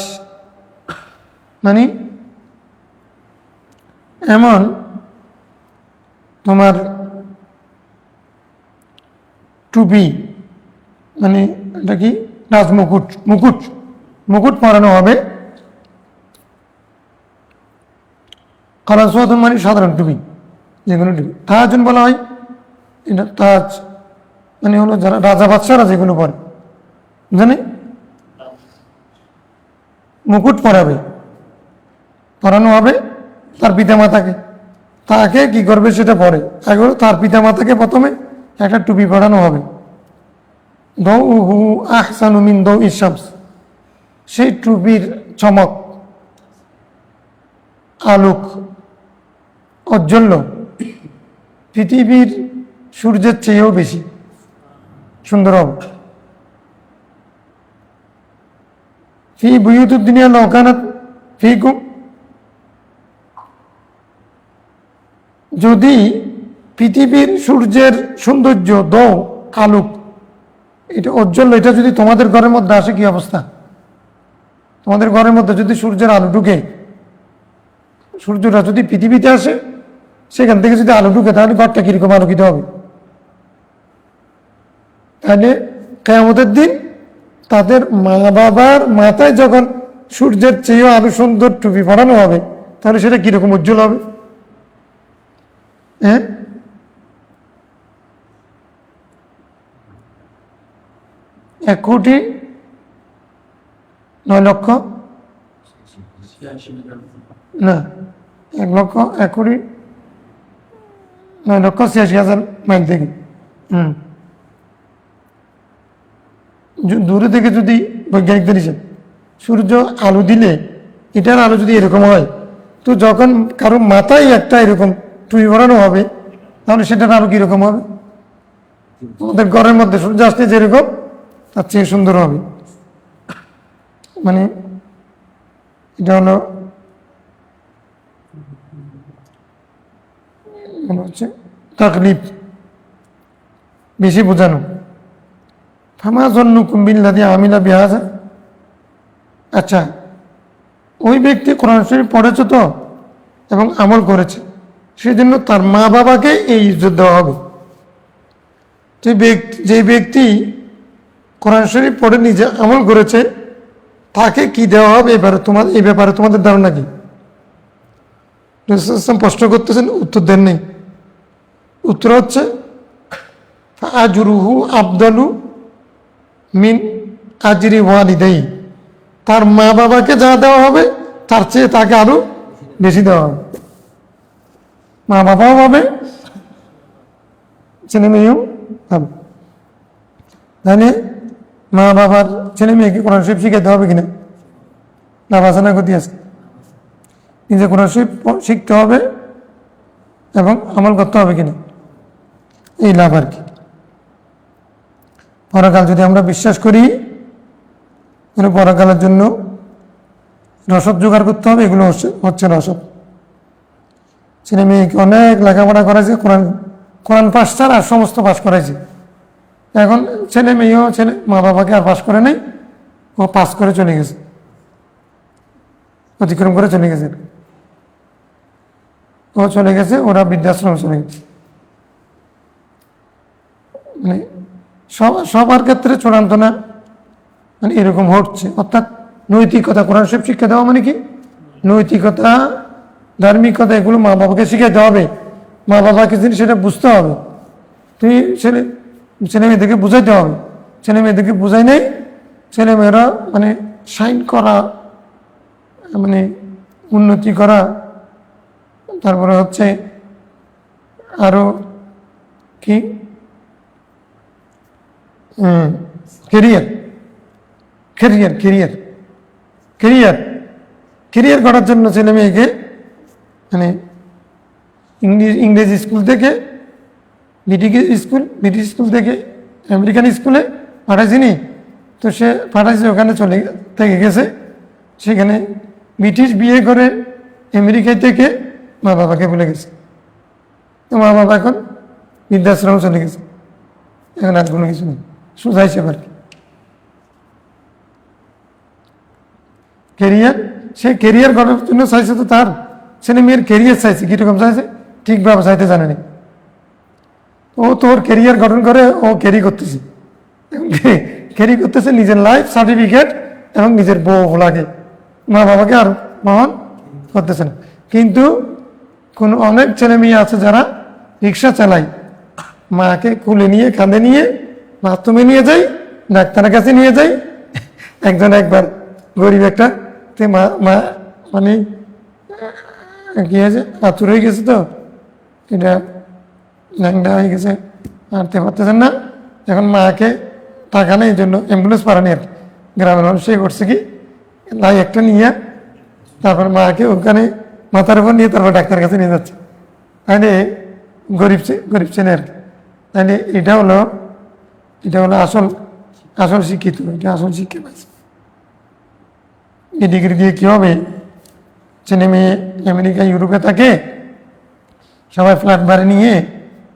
Speaker 1: মানে এমন তোমার টুপি, মানে এটা কি মুকুট পরানো হবে। কালাসওয়াদ মানে সাধারণ টুপি, যেগুলো টুপি। তাজুন বলা হয়, এটা তাজ মানে হলো যারা রাজা বাদশাহরা যেগুলো পরে, জানে মুকুট পরানো হবে তার পিতামাতাকে। তাকে কি করবে সেটা পরে, আগে তার পিতামাতাকে প্রথমে একটা টুপি পরানো হবে। দাউহু আহসানু মিন দাউইশ শামস, সেই টুপির চমক, আলোক, ঔজ্জ্বল্য পৃথিবীর সূর্যের চেয়েও বেশি সুন্দর হবে। ফি বুয়ুতুদ দুনিয়া লাউ কানাত ফিকুম, যদি পৃথিবীর সূর্যের সৌন্দর্য, দৌ, আলোক, এটা ঔজ্জ্বল্য, এটা যদি তোমাদের ঘরের মধ্যে আসে কি অবস্থা? তোমাদের ঘরের মধ্যে যদি সূর্যের আলো ঢুকে, সূর্যটা যদি পৃথিবীতে আসে, সেখান থেকে যদি আলো ঢুকে, তাহলে ঘরটা কিরকম আলোকিত হবে? তাহলে কিয়ামতের দিন তাদের মা বাবার মাথায় যখন সূর্যের চেয়েও আরো সুন্দর টুপি পরানো হবে, তাহলে সেটা কিরকম উজ্জ্বল হবে? হ্যাঁ, 1,09,00,000 না, 1,09,86,000 মাইল থেকে দূরে থেকে যদি বৈজ্ঞানিকদের হিসেব সূর্য আলো দিলে, এটার আলো যদি এরকম হয়, তো যখন কারো মাথায় একটা এরকম টুপি পরানো হবে, তাহলে সেটার আলো কিরকম হবে? আমাদের ঘরের মধ্যে সূর্য আসলে যেরকম, তার চেয়ে সুন্দর হবে। মানে এটা হলো হচ্ছে তাকলিফ, বেশি বোঝানো। ফামা জন্নুকুম বিল্লাযী আমিলা বিহাযা, আচ্ছা ওই ব্যক্তি কোরআন শরীফ পড়েছে তো এবং আমল করেছে, সেই জন্য তার মা বাবাকে এই ইজ্জত দেওয়া হবে। যে ব্যক্তি কোরআন শরীফ পড়ে নিজে আমল করেছে, তাকে কি দেওয়া হবে এই ব্যাপারে তোমাদের ধারণা কি? রাসূল প্রশ্ন করতেছেন, উত্তর দেন নেই। উত্তর হচ্ছে আজরুহু আফদালু মিন আজরি ওয়ালিদাইহি, তার মা বাবাকে যা দেওয়া হবে তার চেয়ে তাকে আরো বেশি দেওয়া হবে। মা বাবাও পাবে, ছেলে মেয়েও পাবে। তাহলে মা বাবার ছেলে মেয়েকে কোরআন শরীফ শিখাতে হবে কিনা? লাভ আছে না ক্ষতি আছে? নিজে কোরআন শরীফ শিখতে হবে এবং আমল করতে হবে কিনা, এই লাভ আর কি। পরকাল যদি আমরা বিশ্বাস করি, তাহলে পরকালের জন্য রসদ জোগাড় করতে হবে। এগুলো হচ্ছে রসদ। ছেলে মেয়েকে অনেক লেখাপড়া করাইছে, কোরআন পাশ ছাড়া আর সমস্ত পাশ করাইছে। এখন ছেলে মেয়েও মা বাবাকে আর পাশ করে নাই, ও পাস করে চলে গেছে, অতিক্রম করে চলে গেছে। ও চলে গেছে, ওরা বৃদ্ধাশ্রমে চলে গেছে। মানে সবার ক্ষেত্রে চূড়ান্ত না, মানে এরকম হচ্ছে। অর্থাৎ নৈতিকতা, কোরআন শরীফ শিক্ষা দেওয়া মানে কি? নৈতিকতা, ধার্মিকতা, এগুলো মা বাবাকে শিখাতে হবে। মা বাবাকে সেটা বুঝতে হবে। তুমি ছেলে মেয়েদেরকে বুঝাইতে হবে। ছেলে মেয়েদেরকে বুঝাই নেই, ছেলে মেয়েরা মানে সাইন করা, মানে উন্নতি করা, তারপরে হচ্ছে আরো কি career career career career career করার জন্য ছেলে মেয়েকে মানে ইংরেজি স্কুল থেকে ব্রিটিশ স্কুল থেকে আমেরিকান স্কুলে পাঠাইছিনি, তো সে পাঠাইছে, ওখানে থেকে গেছে, সেখানে ব্রিটিশ বিয়ে করে আমেরিকায় থেকে মা বাবাকে ভুলে গেছে। তো মা বাবা এখন বৃদ্ধাশ্রম চলে গেছে, এখন আর কোনো কিছু নেই, সোজাইছে আর কি। কেরিয়ার, সে কেরিয়ার করার জন্য চাইছে, তো তার ছেলে মেয়ের কেরিয়ার চাইছে, কীরকম চাইছে ঠিকভাবে চাইতে জানে না। ও তোর কেরিয়ার গঠন করে, ও ক্যারি করতেছে নিজের লাইফ সার্টিফিকেট এবং নিজের বউ লাগে, মা বাবাকে আর মহান করতেছে না। কিন্তু অনেক ছেলে মেয়ে আছে যারা রিক্সা চালায়, মাকে কুলে নিয়ে কাঁধে নিয়ে বাথরুমে নিয়ে যাই, ডাক্তারের কাছে নিয়ে যাই। একবার গরিব একটা মা মানে কি হয়েছে, আতুর হয়ে গেছে, তো এটা ল্যাংডা হয়ে গেছে, হাঁটতে পারতেছেন না। এখন মাকে টাকা নেই, এই জন্য অ্যাম্বুলেন্স পারানি আর কি। গ্রামের মানুষ সে করছে কি, লাই একটা নিয়ে তারপর মাকে ওখানে মাথার উপর নিয়ে তারপর ডাক্তারের কাছে নিয়ে যাচ্ছে। তাহলে গরিব ছেলে আর কি। তাহলে এটা হলো আসল আসল শিক্ষিত, এটা আসল শিক্ষা পাইছে। এই ডিগ্রি দিয়ে কী হবে? ছেলে মেয়ে আমেরিকা ইউরোপে থাকে, সবাই ফ্ল্যাট বাড়ি নিয়ে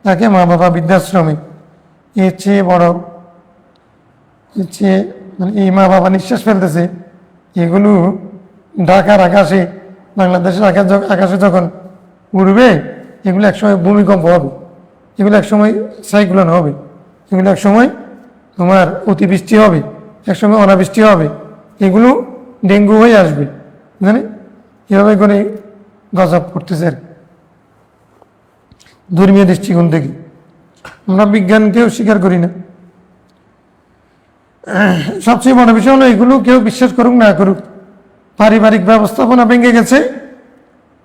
Speaker 1: থাকে, মা বাবা বৃদ্ধাশ্রমে। এর চেয়ে বড়, এর চেয়ে মানে এই মা বাবা নিঃশ্বাস ফেলতেছে, এগুলো ঢাকার আকাশে, বাংলাদেশের আকাশে যখন উড়বে, এগুলো একসময় ভূমিকম্প হবে, এগুলো একসময় সাইক্লোন হবে, এগুলো একসময় তোমার অতিবৃষ্টি হবে, একসময় অনাবৃষ্টি হবে, এগুলো ডেঙ্গু হয়ে আসবে। মানে এভাবে করে গজব করতেছে আর ধর্মীয় দৃষ্টিকোণ থেকে। আমরা বিজ্ঞানকেও স্বীকার করি না। সবচেয়ে বড় বিষয় হলো এগুলো কেউ বিশ্বাস করুক না করুক, পারিবারিক ব্যবস্থাপনা ভেঙে গেছে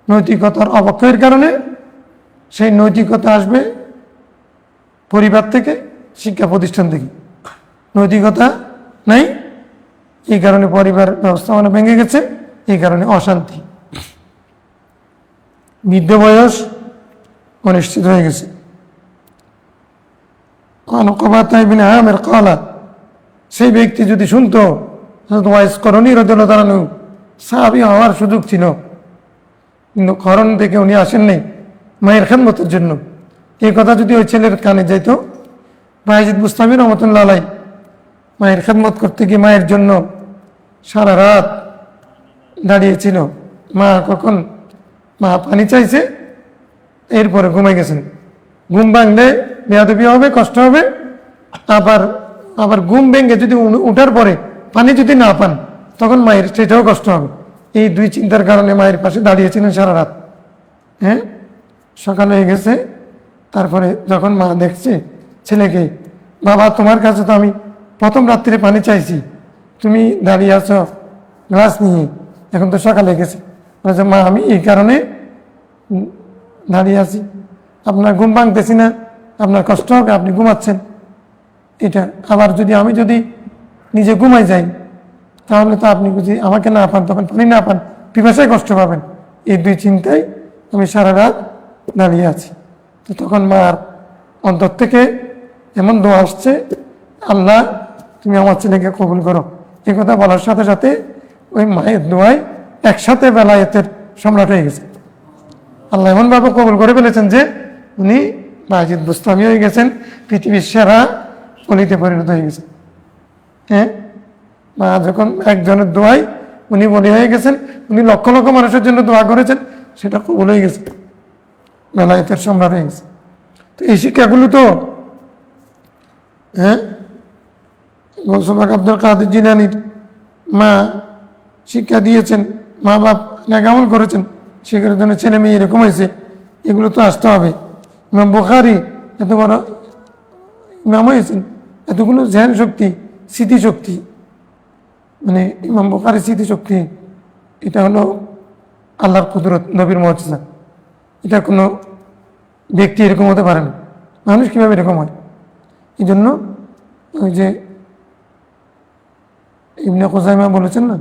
Speaker 1: নৈতিকতার অবক্ষয়ের কারণে। সেই নৈতিকতা আসবে পরিবার থেকে, শিক্ষা প্রতিষ্ঠান থেকে। নৈতিকতা নাই, এই কারণে পরিবার ব্যবস্থাপনা ভেঙে গেছে, এই কারণে অশান্তি। বৃদ্ধ বয়স অনিশ্চিত হয়ে গেছে। সেই ব্যক্তি যদি শুনতো করণী রদানো সাহাবী হওয়ার সুযোগ ছিল, কিন্তু করণ থেকে উনি আসেননি মায়ের খেদমতের জন্য। এই কথা যদি ওই ছেলের কানে যাইত, বায়েজিদ বুস্তামি রহমতুল্লাহ আলাই মায়ের খেদমত করতে গিয়ে মায়ের জন্য সারা রাত দাঁড়িয়েছিল। মা পানি চাইছে, এরপরে ঘুমাই গেছেন। ঘুম ভাঙলে বেয়াদবি হবে, কষ্ট হবে। আবার ঘুম ভেঙে যদি উঠার পরে পানি যদি না পান, তখন মায়ের সেটাও কষ্ট হবে। এই দুই চিন্তার কারণে মায়ের পাশে দাঁড়িয়েছিলেন সারা রাত। হ্যাঁ, সকাল হয়ে গেছে, তারপরে যখন মা দেখছে ছেলেকে, বাবা তোমার কাছে তো আমি প্রথম রাত্রিরে পানি চাইছি, তুমি দাঁড়িয়ে আছো গ্লাস নিয়ে, এখন তো সকাল হয়ে গেছে। বলেছে মা আমি এই কারণে দাঁড়িয়ে আছি, আপনার ঘুম ভাঙতেছি না, আপনার কষ্ট হবে, আপনি ঘুমাচ্ছেন। এটা আবার আমি যদি নিজে ঘুমাই যাই, তাহলে তো আপনি যদি আমাকে না পান, তখন পানি না পান, পিপাসায় কষ্ট পাবেন। এই দুই চিন্তায় আমি সারা রাত দাঁড়িয়ে আছি। তো তখন মার অন্তর থেকে এমন দোয়া আসছে, আল্লাহ তুমি আমার ছেলেকে কবুল করো। এই কথা বলার সাথে সাথে ওই মায়ের দোয়ায় একসাথে বেলায়েতের সম্রাট হয়ে গেছে। আল্লাহ এমনভাবে কবুল করে ফেলেছেন যে উনি বায়েজিদ বুস্তামি হয়ে গেছেন, পৃথিবীর সেরা অলিতে পরিণত হয়ে গেছেন। হ্যাঁ, মা যখন একজনের দোয়ায় উনি বলি হয়ে গেছেন, উনি লক্ষ লক্ষ মানুষের জন্য দোয়া করেছেন, সেটা কবুল হয়ে গেছে, বেলায়েতের সম্রাট হয়ে গেছে। তো এই শিক্ষাগুলো তো গৌসুবাক আব্দুল কাদের জিলানীর মা শিক্ষা দিয়েছেন, মা বাপ নেকামল করেছেন, সেগুলোর জন্য ছেলে মেয়ে এরকম হয়েছে। এগুলো তো আসতে হবে। ইমাম বুখারী এত বড় ইমাম হয়েছেন, এতগুলো জ্ঞান শক্তি, স্মৃতিশক্তি, মানে ইমাম বুখারীর স্মৃতিশক্তি, এটা হলো আল্লাহর কুদরত, নবীর মুজিজা। এটা কোনো ব্যক্তি এরকম হতে পারে না। মানুষ কীভাবে এরকম হয়? এই জন্য ওই যে ইবনে খুজাইমা বলেছেন না,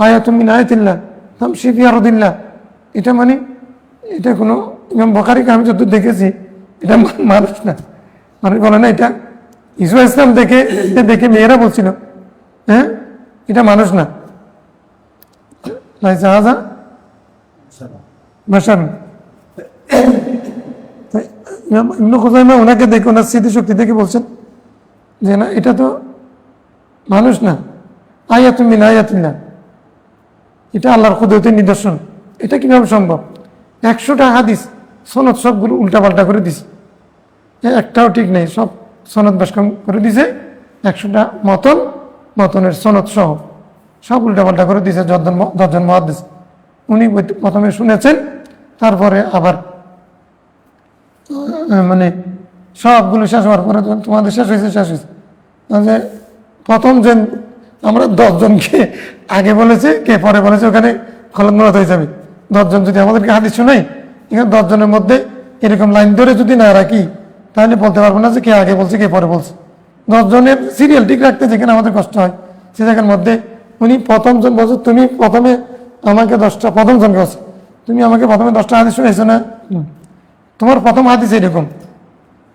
Speaker 1: আয়াতুম মিন আয়াতিল্লাহ তামশি ফি আরদিল্লাহ, এটা মানে এটা কোনো ইমাম বুখারীকে আমি যত দেখেছি, এটা মানুষ না। মানুষ বলে না, এটা ঈসা ইসলাম দেখে মেয়েরা বলছিল, হ্যাঁ এটা মানুষ না, জাহাজা বাশার। ইবনে খুজাইমা ওনাকে দেখে, ওনার স্মৃতিশক্তি দেখে বলছেন যে না, এটা তো মানুষ না, আয়াতুম মিন আয়াতিল্লাহ, এটা আল্লাহর কুদরতের নিদর্শন। এটা কিভাবে সম্ভব? 100টা হাদিস সনদ সবগুলো উল্টাপাল্টা করে দিছে, একটাও ঠিক নেই, সব সনদ বাস্কম করে দিছে। 100টা মতনের সনদ সহ সব উল্টাপাল্টা করে দিছে। 10জন মুহাদ্দিস উনি প্রথমে শুনেছেন, তারপরে আবার মানে সবগুলো শেষ হওয়ার পরে তোমাদের শেষ হয়েছে। প্রথম যে আমরা 10 জনকে আগে বলেছে, কে পরে বলেছে, ওখানে খলনমলত হয়ে যাবে। 10 জন যদি আমাদেরকে হাদিস শোনাই, এখানে 10 জনের মধ্যে এরকম লাইন ধরে যদি না রাখি, তাহলে বলতে পারবো না যে কে আগে বলছে কে পরে বলছে। 10 জনের সিরিয়াল ঠিক রাখতে যেখানে আমাদের কষ্ট হয়, সে জায়গার মধ্যে উনি প্রথম জন বলছে তুমি প্রথমে আমাকে 10টা, প্রথম জন বলছে তুমি আমাকে প্রথমে 10টা হাদিস শুনেছো না, তোমার প্রথম হাদিস এরকম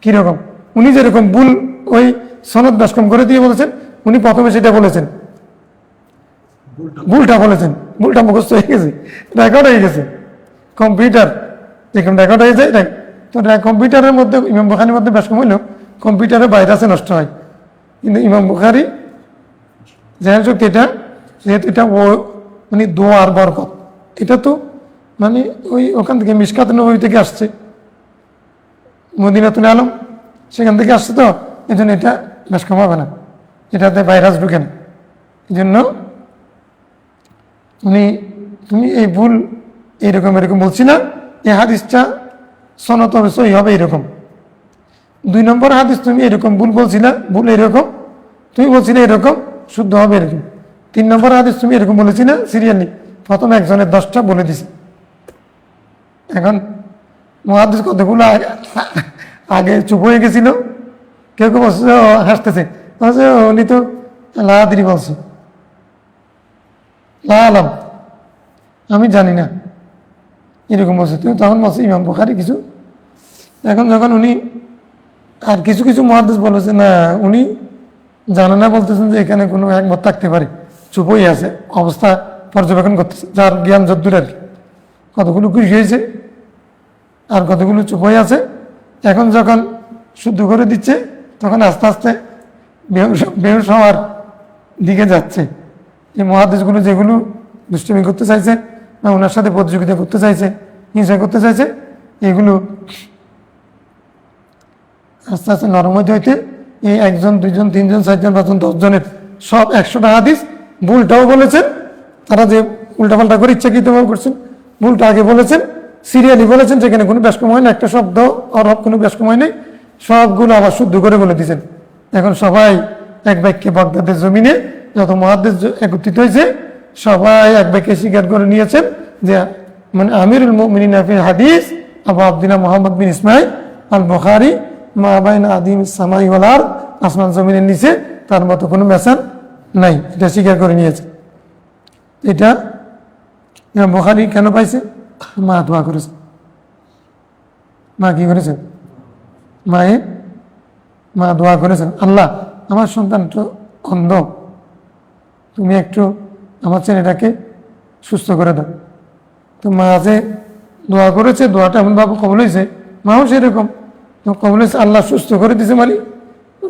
Speaker 1: কিরকম, উনি যেরকম ভুল ওই সনদ বেশকম করে দিয়ে বলেছেন, উনি প্রথমে সেটা বলেছেন, ভুলটা বলেছেন, ভুলটা মুখস্থ হয়ে গেছে, রেকর্ড হয়ে গেছে, কম্পিউটার যেরকম রেকর্ড হয়ে যায়। তো কম্পিউটারের মধ্যে ইমাম বুখারীর মধ্যে বেশকম হইলেও কম্পিউটারে ভাইরাসে নষ্ট হয়, কিন্তু ইমাম বুখারী জেহান শক্তি এটা, যেহেতু এটা ও মানে দোয়ার বরকত, এটা তো মানে ওই ওখান থেকে মিশকাত নববী থেকে আসছে, মদিনাতুল আলম সেখান থেকে আসছে, তো এই জন্য এটা বেশকম হবে না, এটাতে ভাইরাস ঢুকে না। এই জন্য তুমি এই ভুল এরকম এরকম বলছি না, এই হাদিসটা সনত হবে, সহি হবে এরকম। 2 নম্বর হাদিস তুমি এরকম ভুল বলছিলা, ভুল এরকম, তুমি বলছিলে এরকম, শুদ্ধ হবে এরকম। 3 নম্বর হাদিস তুমি এরকম বলেছি না সিরিয়ালি, প্রথম একজনের 10টা বলে দিছে। এখন মুহাদ্দিস কতগুলো আগে চুপ হয়ে গেছিল, কেউ কেউ বলছে হাসতেছে, উনি তো লাহাদিরি বলছে, লা আলাম আমি জানি না এরকম বলছে, তুমি তখন বলছে ইমাম বুখারী কিছু। এখন যখন উনি আর কিছু কিছু মুহাদ্দিস বলেছে না উনি জানে না, বলতেছেন যে এখানে কোনো একমত থাকতে পারে, চুপ হয়ে আছে, অবস্থা পর্যবেক্ষণ করতেছে, যার জ্ঞান যদ্দূর আর কি। কতগুলো খুশি হয়েছে আর কতগুলো চুপ হয়ে আছে। এখন যখন শুদ্ধ করে দিচ্ছে তখন আস্তে আস্তে বেহুশ হওয়ার দিকে যাচ্ছে। এই মুহাদ্দিসগুলো যেগুলো দুষ্টুমি করতে চাইছে না ওনার সাথে প্রতিযোগিতা করতে চাইছে, হিংসা করতে চাইছে, এগুলো আস্তে আস্তে নরম হইতে হইতে এই 1 জন 2 জন 3 জন 4 জন 5 জন 10 জনের সব 100টা হাদিস ভুলটাও বলেছেন, তারা যে উল্টাপাল্টা করে ইচ্ছাকৃতভাবে করছেন, ভুলটা আগে বলেছেন, সিরিয়ালি বলেছেন, যেখানে কোনো ব্যাসকম হয় না, একটা শব্দ অরব কোনো ব্যাসকম হয় নাই, সবগুলো আবার শুদ্ধ করে বলে দিয়েছেন। এখন সবাই এক বাক্যে বাগদাদের জমিনে যত মুহাদ্দিস একত্রিত হয়েছে সবাই এক বাক্যে স্বীকার করে নিয়েছেন যে মানে আমিরুল মুমিনিন ফিল হাদিস আবু আব্দুল্লাহ মুহাম্মদ বিন ইসমাইল আল বুখারী মা বাইনা আদিম সামাই ওয়াল আরদ, আসমান জমিনের নিচে তার মতো কোনো মেসান নাই, এটা স্বীকার করে নিয়েছে। এটা ইমাম বুখারী কেন পাইছে? মা দোয়া করেছে। মা কি করেছেন? মা দোয়া করেছেন, আল্লাহ আমার সন্তানটা অন্ধ, তুমি একটু আমার ছেলেটাকে সুস্থ করে দাও। তো মা যে দোয়া করেছে, দোয়াটা এমনভাবে কবুল হয়েছে, মাও সেরকম কবুল হয়েছে, আল্লাহ সুস্থ করে দিয়েছে। মানে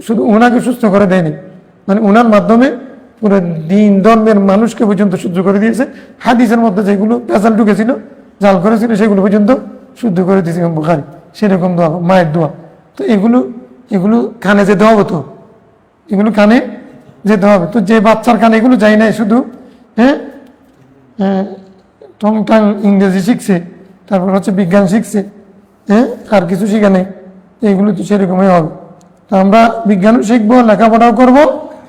Speaker 1: শুধু ওনাকে সুস্থ করে দেয়নি, মানে ওনার মাধ্যমে পুরো দিন ধর্মের মানুষকে পর্যন্ত শুদ্ধ করে দিয়েছে। হাদিসের মধ্যে যেগুলো পেঁচাল ঢুকেছিল, জাল করেছিল, সেগুলো পর্যন্ত শুদ্ধ করে দিয়েছে ইমাম বুখারী। সেরকম দোয়া, মায়ের দোয়া। তো এগুলো কানে যেতে হবে, তো এগুলো কানে যেতে হবে। তো যে বাচ্চার কানে এগুলো যায় না, শুধু টং টাং ইংরেজি শিখছে, তারপর হচ্ছে বিজ্ঞান শিখছে, আর কিছু শিখে নেই, এইগুলো তো সেরকমই হবে। তো আমরা বিজ্ঞানও শিখবো, লেখাপড়াও করব,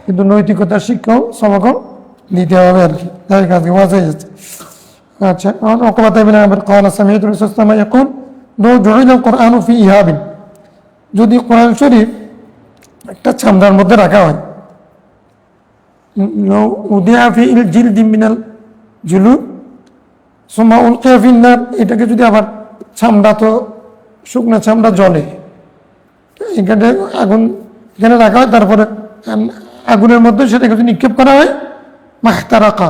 Speaker 1: কিন্তু নৈতিকতার শিক্ষাও সবকও দিতে হবে আর কি। তাই কাজকে ওয়াজ হয়ে যাচ্ছে। আচ্ছা, ওয়াকাত ইবনে আমির ক্বালা সামি'তু রাসূলুল্লাহ ইয়াকুল লাউ জুইলা আল-কুরআনু ফি ইহাবিন, যদি কোরআন শরীফ একটা চামড়ার মধ্যে রাখা হয়, লাউ উদিয়া ফি জিলদিন মিনাল জুলুদ সুম্মা উলকিয়া ফিন নার, এটাকে যদি আবার চামড়া, তো শুকনো চামড়া জলে, এখানে আগুন এখানে রাখা হয়, তারপরে আগুনের মধ্যে সেটাকে যদি নিক্ষেপ করা হয়, মাহতারাকা,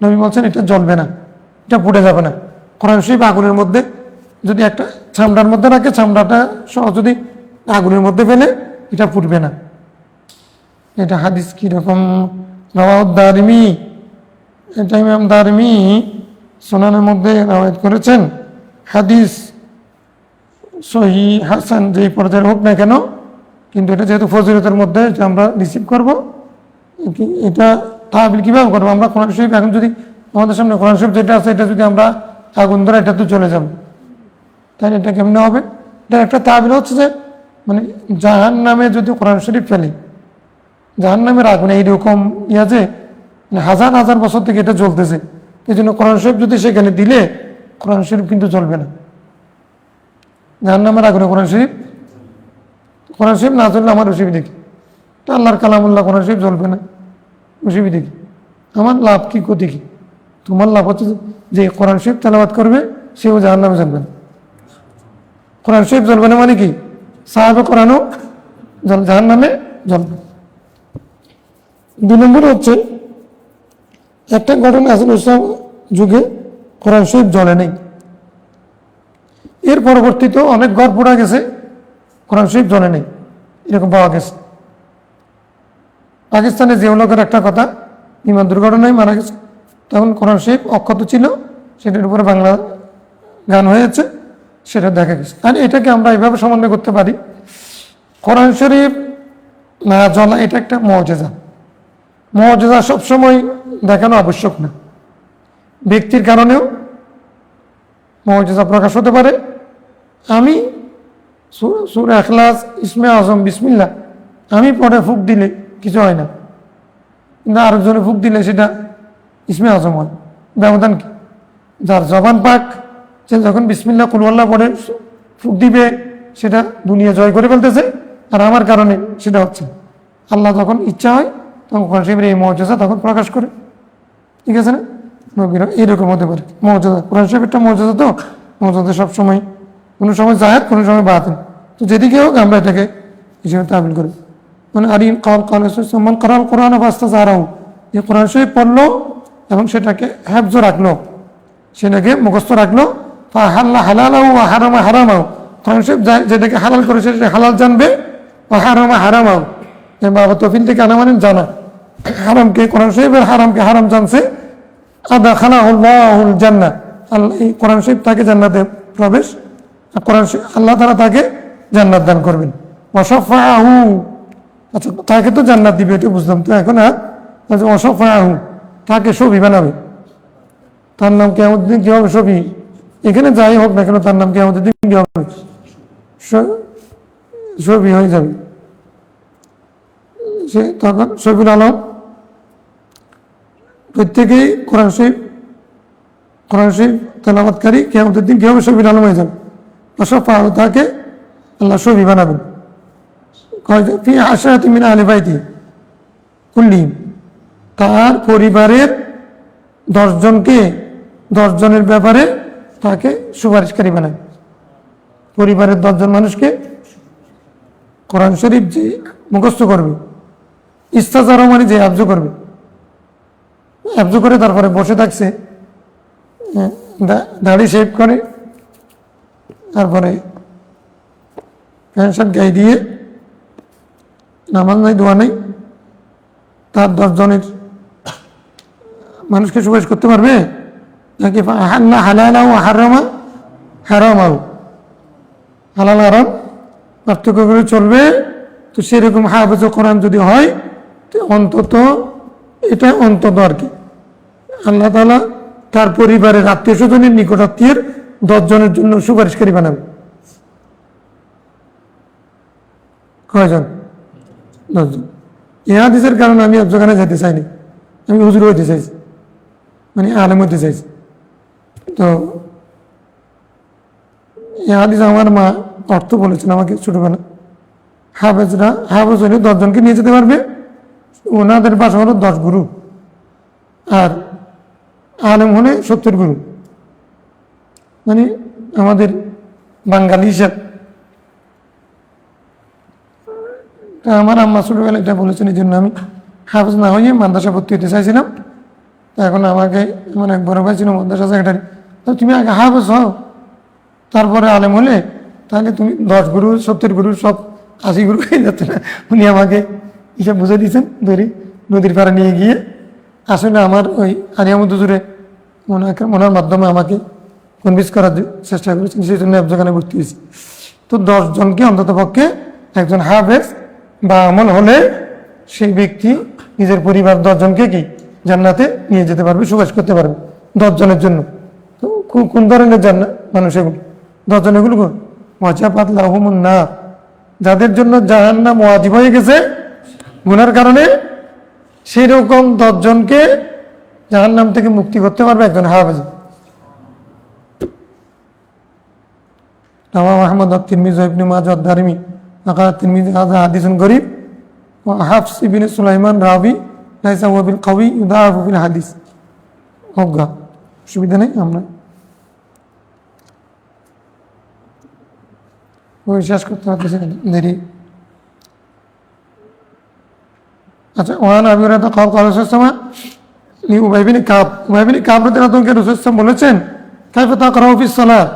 Speaker 1: নবী বলছেন এটা জ্বলবে না, এটা পুড়ে যাবে না। কোরআন শরীফ আগুনের মধ্যে যদি একটা চামড়ার মধ্যে রাখে, চামড়াটা সহ যদি আগুনের মধ্যে ফেলে, এটা পুড়বে না। এটা হাদিস কিরকম? রাওয়াহু দারিমি, এটা ইমাম দারিমি সুনানের মধ্যে রাওয়ায়াত করেছেন। হাদিস সহি হাসান যেই পর্যায়ের হোক না কেন, কিন্তু এটা যেহেতু ফজিলতের মধ্যে, এটা আমরা রিসিভ করবো। এটা তাহবিল কীভাবে করবো? আমরা কোরআন শরীফ এখন যদি আমাদের সামনে কোরআন শরীফ যেটা আছে, এটা যদি আমরা আগুন ধরে, এটা তো চলে যাবে, তাই এটা কেমনে হবে? এটা একটা তাহবিল হচ্ছে যে মানে জাহান নামে যদি কোরআন শরীফ ফেলে, জাহান নামের আগুন এইরকম যে হাজার হাজার বছর থেকে এটা জ্বলতেছে, এই জন্য কোরআন শরীফ যদি সেখানে দিলে কোরআন শরীফ কিন্তু জ্বলবে না। জাহান নামের আগুনে কোরআন শরীফ না জ্বললে আমার অসুবিধা কি? আল্লাহর কালামুল্লাহ কোরআন শরীফ জ্বলবে না, অসুবিধা কি? আমার লাভ কি ক্ষতি কি? তোমার লাভ হচ্ছে যে কোরআন শরীফ তেলাওয়াত করবে সেও জাহান্নামে যাবে না। কোরআন শরীফ জ্বলবে না মানে কি? সাহাবে কোরআনও জাহান্নামে জ্বলবে। 2 নম্বর হচ্ছে একটা ঘটনা আছে ইসলাম যুগে কোরআন শরীফ জ্বলে নেই, এর পরবর্তীতেও অনেক ঘর পোড়া গেছে, কোরআন শরীফ জ্বলে নেই, এরকম পাওয়া গেছে। পাকিস্তানে যে লোকের একটা কথা, বিমান দুর্ঘটনায় মারা গেছে, তখন কোরআন শরীফ অক্ষত ছিল, সেটার উপরে বাংলা গান হয়েছে, সেটা দেখা গেছে। আর এটাকে আমরা এইভাবে সমন্বয় করতে পারি, কোরআন শরীফ না জ্বলা এটা একটা মুআজিজা। মুআজিজা সবসময় দেখানো আবশ্যক না, ব্যক্তির কারণেও মুআজিজা প্রকাশ হতে পারে। আমি সূরা ইখলাস, ইসমে আজম, বিসমিল্লাহ আমি পরে ফুঁক দিলে কিছু হয় না, কিন্তু আরেকজনে ফুঁক দিলে সেটা ইসমে আজম হয়। ব্যবধান কি? যার জবান পাক, সে যখন বিসমিল্লাহ কুল আল্লাহ পরে ফুঁক দিবে সেটা দুনিয়া জয় করে ফেলতেছে, আর আমার কারণে সেটা হচ্ছে। আল্লাহ যখন ইচ্ছা হয় তখন কোরআন শরীফের এই মুআজিজা তখন প্রকাশ করে, ঠিক আছে না? নবীরা এরকম হতে পারে মুআজিজা। কোরআন শরীফের মুআজিজা, তো মুআজিজা সবসময় কোনো সময় জাহের, কোনো সময় বাতিন, তো যেদিকে হোক আমরা এটাকে হিসেবে তাবিল করি। মানে আরিন কাল করাল কোরআন বাস্তা যারাও, যে কোরআন শরীফ পড়লো এবং সেটাকে হেফজ রাখলো, সেটাকে মুখস্থ রাখলো, ফাহাল্লা হালালাহু ওয়া হারামা হারামাহু, কোরআন শরীফ যেটাকে হালাল করেছে সেটা হালাল জানবে, ওয়া হারামা হারামাহু, বাবা তফিল থেকে আনা মানে জানা, হারামকে কোরআন শরীফের হারামকে হারাম জানছে, আদাখালাহুল্লাহুল জান্নাহ, আল্লাহ এই কোরআন শরীফ তাকে জান্নাতে প্রবেশ, কোরআন আল্লাহ তাআলা তাকে জান্নাত দান করবেন। ওয়াশাফাআহু, আচ্ছা তাকে তো জান্নাত দিবে এটা বুঝলাম, তো এখন ওয়াশাফাআহু তাকে শফি বানাবে, তার নাম কিয়ামতের দিন কি হবে? শফি। এখানে যাই হোক না কেন তার নাম কিয়ামতের দিন কি হবে? শফি হয়ে যাবে সে তখন। শফিউল আলম প্রত্যেকেই কোরআন শরীফ তেলাওয়াতকারী কিয়ামতের দিন কি হবে? শফিউল আলম হয়ে যাবে। ওয়াশাফাআহু তাকে আল্লাহ শফি বানাবেন। ফি আশরাতি মিন আহলি বাইতি কুল্লিহিম, তার পরিবারের 10 জনকে, 10 জনের ব্যাপারে তাকে সুপারিশকারী বানায়। পরিবারের 10 জন মানুষকে কোরআন শরীফ যে মুখস্থ করবে, ইস্তাজার মানে যে আবজু করবে, আবজু করে তারপরে বসে থাকছে, দাড়ি শেভ করে, তারপরে প্যান্ট শার্ট গায়ে দিয়ে, নামাজ নাই, দোয়া নেই, তার 10 জনের মানুষকে সুপারিশ করতে পারবে নাকি? হাল্লা হালালাহু ওয়া হারামা হারামাহু, হালাল হারাম পার্থক্য করে চলবে। তো সেরকম হাফেজ কোরআন যদি হয়, তো অন্তত এটা অন্তত আর কি আল্লাহ তাআলা তার পরিবারের আত্মীয় স্বজনের নিকট আত্মীয়ের 10 জনের জন্য সুপারিশকারী বানাবে। কয়জন? 10 জন। এই হাদিসের কারণে আমি একজনে যেতে চাইনি, আমি হুজুর হইতে চাইছি, মানে আলেম হইতে চাইছি। তো এই হাদিস আমার মা অর্থ বলেছেন আমাকে ছোটবেলা, হাফেজ হলে 10 জনকে নিয়ে যেতে পারবে, ওনাদের বাসা হলো 10 গুরু, আর আলেম হলে 70 গুরু, মানে আমাদের বাঙালি হিসাব। আমার আম্মা ছোটবেলা এটা বলেছেন, এই জন্য আমি হাফেজ না হয়ে মাদ্রাসা ভর্তি হতে চাইছিলাম। এখন আমাকে আমার এক বড় ভাই ছিল মাদ্রাসা সেক্রেটারি, তো তুমি আগে হাফেজ হও, তারপরে আলেম হলে তাহলে তুমি 10 গুরু 70 গুরু সব 80 গুরু হয়ে যাচ্ছে না। উনি আমাকে হিসাব বুঝে দিয়েছেন, ধরি নদীর পাড়ে নিয়ে গিয়ে। আসলে আমার ওই আলিয়ামুদ হুজুরে ওনার মাধ্যমে আমাকে কনভিন্স করার চেষ্টা করেছেন, সেই জন্য একজনে ভর্তি হয়েছি। তো 10 জনকে অন্তত পক্ষে একজন হাফেজ বা আমল হলে সেই ব্যক্তি নিজের পরিবার 10 জনকে কি জান্নাতে নিয়ে যেতে পারবে, সুপারিশ করতে পারবে 10 জনের জন্য। তো কোন ধরনের জান্নাত মানুষ এগুলো? 10 জন এগুলো ওয়াজাবাত লাহুমুন নার, যাদের জন্য জাহান্নাম ওয়াজিব হয়ে গেছে গুনার কারণে, সেই রকম 10 জনকে জাহান্নাম থেকে মুক্তি করতে পারবে একজন হাফেজ। রাওয়াহু আহমদ, তিরমিজি, ইবনে মাজাহ, দারিমি, আকা তিরমিজি হাযা হাদিসুন গরীব। ওয়া হাফস ইবনে সুলাইমান রাবি লাইসা হুয়া বিল কাউই ইউদাআফু ফিল হাদিস। অজ্ঞা, অসুবিধা নেই, আমরা ওই শেষ করতে পারতেছি দেরি। আচ্ছা, ওয়ান আবি হুরায়রা ক্বাল ক্বালা রাসূলুল্লাহ সাল্লাল্লাহু আলাইহি ওয়াসাল্লাম উবাই বিন কাব, উবাই বিন কাব রাদিয়াল্লাহু আনহু রাসূলুল্লাহ সাল্লাল্লাহু আলাইহি ওয়াসাল্লাম বলেছেন, কাইফা তাকরাউ ফিস সালাত,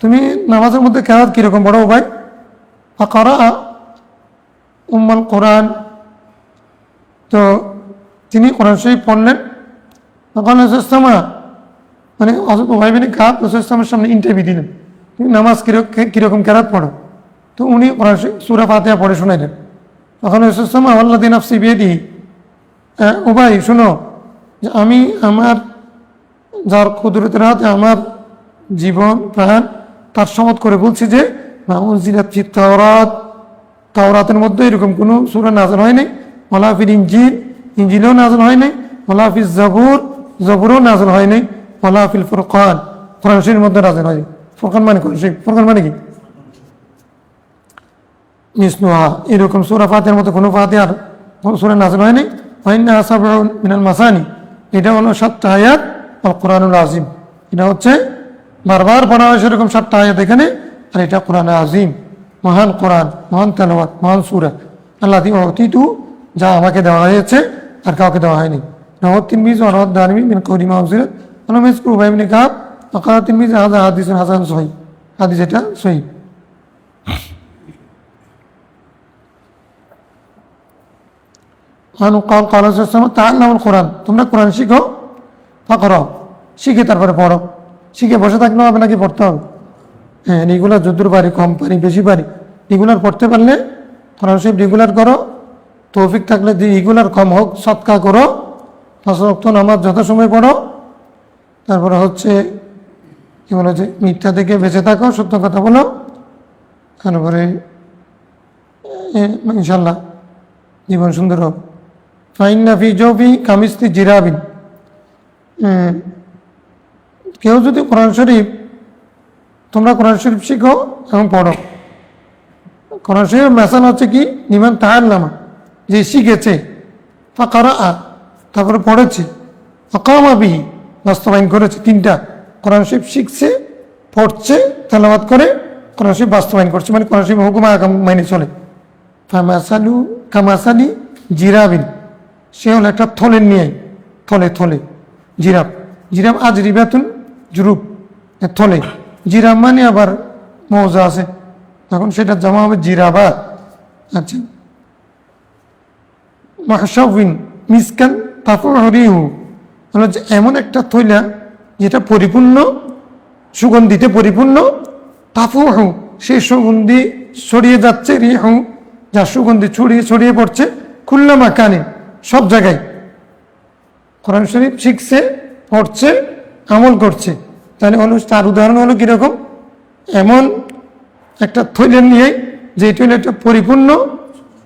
Speaker 1: তুমি নামাজের মধ্যে কেরাত কিরকম পড়ো উবাই? ফাকারা উম্মুল কোরআন, তো তিনি কোরআন শরীফ পড়লেন। তখন রাসূলুল্লাহ মানে হযরত উবাই বিন কাব রাসূলুল্লাহর সামনে ইন্টারভিউ দিলেন, তুমি নামাজ কিরকম কেরাত পড়ো? তো উনি কোরআন শরীফ সূরা ফাতিহা পড়ে শোনাইলেন। তখন রাসূলুল্লাহ ওয়াল্লাযী নাফসি বিয়াদিহি, উবাই শোনো, যে আমি আমার যার কুদরতের হাতে আমার জীবন প্রাণ, তার শপথ করে বলছি যে মা উনজিলাত ফিত তাওরাত, তাওরাতের মধ্যে এরকম কোনো সূরা নাযিল হয় নাই, ওয়ালা ফিল ইনজিল, ইনজিলও নাযিল হয় নাই, ওয়ালা ফিজ জাবুর, জাবুরও নাযিল হয় নাই, ওয়ালা ফিল ফুরকান, কোরআন শরীফের মধ্যে নাযিল হয়। ফুরকান মানে কোরআন শরীফ, ফুরকান মানে কি? মিসলুহা, এরকম সূরা ফাতিহার মতো কোনো ফাতিহার সূরা নাযিল হয় নাই। ওয়া ইন্নাহা সাবউন মিনাল মাসানি, এটা হলো 7টা আয়াত আল কোরআনুল আযীম, এটা হচ্ছে বারবার পড়া হয় সেরকম 7টা আয়াত এখানে, আর এটা কোরআন আযীম, মহান কোরআন, মহান তেলাওয়াত, মহান সূরা। আল্লাযী উতিতু, যা আমাকে দেওয়া হয়েছে আর কাউকে দেওয়া হয়নি। রাওয়াহ তিরমিজি ওয়া রাওয়াহ দারমি মিন কওলি মা উনজিলাত আলা মিসলু উবাই ইবনে কাব, ওয়া তিরমিজি হাযা হাদিসুন হাসান সহিহ, হাদিস এটা সহিহ। আনু ক্বাল ক্বালা রাসূলুল্লাহ সাল্লাল্লাহু আলাইহি ওয়াসাল্লাম তাআল্লামুল কোরআন, তোমরা কোরআন শিখো, ফাকরাও, শিখে তারপরে পড়ো। শিখে বসে থাকলে হবে নাকি পড়তে হবে? হ্যাঁ, রেগুলার যদ্দূর পারি, কম পারি বেশি পারি, রেগুলার পড়তে পারলে কোরআন শরীফ রেগুলার করো, তৌফিক থাকলে রেগুলার কম হোক সদকা করো, 5 ওয়াক্ত নামাজ যথাসময় পড়ো, তারপরে হচ্ছে কি বলে যে মিথ্যা থেকে বেঁচে থাকো, সত্য কথা বলো, তারপরে ইনশাল্লাহ জীবন সুন্দর হোক। ফাইন্না ফি জৌফি কামিস্তি জিরাবিন, কেউ যদি কোরআন শরীফ, তোমরা কোরআন শরীফ শিখো এবং পড়ো। কোরআন শরীফের মেসাল হচ্ছে কি, লিমান তাআল্লামা, যে শিখেছে, ফাকারা, তারপরে পড়েছে, ফাকামা বিহি, বাস্তবায়ন করেছে। 3টা, কোরআন শরীফ শিখছে, পড়ছে, তেলাওয়াত করে, কোরআন শরীফ বাস্তবায়ন করছে, মানে কোরআন শরীফ হুকুম আহকাম মেনে চলে। ফামাসালু কামাসালি জিরাবিন, সে হলো একটা থলের নিয়ে, থলে থলে জিরাব, জিরাব আজরিবাতুন জুরুব, থলে, জিরাব মানে আবার মৌজা আছে, তখন সেটা জমা হবে জিরাবা। আচ্ছা, মাহশাউইন মিসকান তাফরিহু, হলো যে এমন একটা থইলা যেটা পরিপূর্ণ সুগন্ধিতে পরিপূর্ণ, তাফুহু, সেই সুগন্ধি ছড়িয়ে যাচ্ছে, রিহু, যার সুগন্ধি ছড়িয়ে ছড়িয়ে পড়ছে, কুল্লামা কানে, সব জায়গায়। কোরআন শরীফ শিখছে, পড়ছে, আমল করছে, তাহলে হলো তার উদাহরণ হলো কিরকম, এমন একটা থৈলে নিয়ে যে থৈলেটা পরিপূর্ণ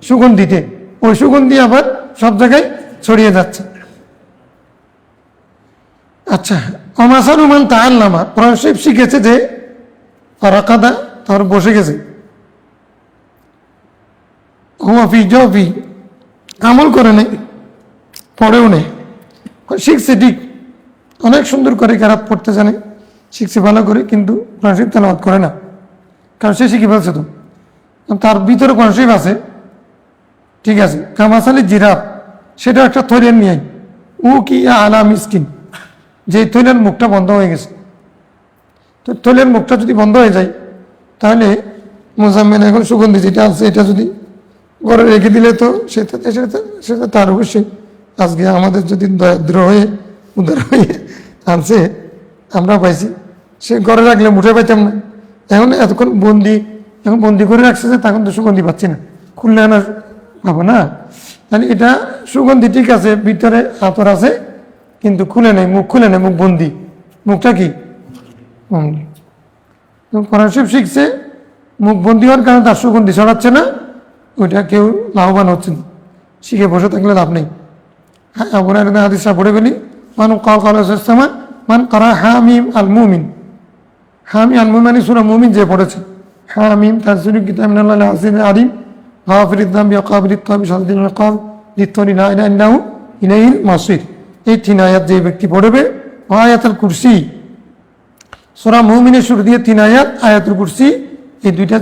Speaker 1: সুগন্ধিতে, ওই সুগন্ধি আবার সব জায়গায় ছড়িয়ে যাচ্ছে। আচ্ছা, অমাসার উমান তাআল্লামা, কোরআন শরীফ শিখেছে যে, ফারাকাদা, তার বসে গেছে, হুয়া ফি জাওফি, আমল করে নেই, পড়েও নেই, শিখছে ঠিক, অনেক সুন্দর করে কেরাত পড়তে জানে, শিখছে ভালো করে, কিন্তু কোরআন শরীফ তেলাওয়াত করে না, কারণ সে শিখে ফেলছে, তো তার ভিতরে কোরআন শরীফ আছে, ঠিক আছে। কামাসালি জিরাব, সেটা একটা থৈলের নিয়ে, ও কি আলা মিসকিন, যে থৈলের মুখটা বন্ধ হয়ে গেছে। তো থৈলের মুখটা যদি বন্ধ হয়ে যায়, তাহলে মোজাম্মেল এখন সুগন্ধি যেটা আছে, এটা যদি ঘরে রেখে দিলে তো সেটা তার অবশ্যই, আজকে আমাদের যদি দরিদ্র হয়ে উদার হয়ে আনছে, আমরা পাইছি, সে ঘরে রাখলে মুঠে পাইতাম না, এখন এতক্ষণ এখন বন্দি করে রাখছে যে, তখন তো সুগন্ধি পাচ্ছি না, খুললে আনা পাবো না। তাহলে এটা সুগন্ধি ঠিক আছে, ভিতরে আতর আছে, কিন্তু খুলে নেই, মুখ খুলে নেই, মুখ বন্দি, মুখটা কি কোরআন শরীফ শিখছে, মুখ বন্দি হওয়ার কারণে তার সুগন্ধি ছড়াচ্ছে না, ওইটা কেউ লাভবান হচ্ছে না, শিখে বসে থাকলে লাভ নেই। হ্যাঁ, আপনার হাদিসটা পড়ে ফেলি। মান মান করা হামিম আল মুমিন, হামি আল মুমিন মানে সূরা মুমিন যে পড়েছে, হামিম তানজিলুল কিতাব মিনাল্লাহিল আজিজিল আলিম গাফিরিদ যামবি ওয়া কাবিলিত তাওবি শাদীদুল ইকাব লিত্তাওবি লা ইলাহা ইল্লাহু ইলাইহিল মাসির। এই 3 আয়াত যে ব্যক্তি পড়বে, আয়াতুল কুরসি, সূরা মুমিনের শুরু দিয়ে 3 আয়াত, আয়াতুল কুরসি, এই দুইটা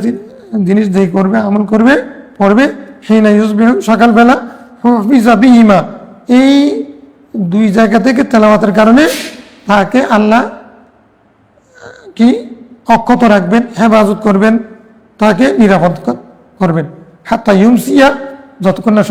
Speaker 1: জিনিস যে করবে, আমল করবে, পড়বে, হিনা ইউসবিহু, সকালবেলা, হুফিজা বিহিমা, এই 2 জায়গা থেকে তেলাওয়াতের কারণে তাকে আল্লাহ কি অক্ষত রাখবেন, হেফাজত করবেন, তাকে নিরাপদ করবেন। হাত্তা ইউমসিয়া, যতক্ষণ না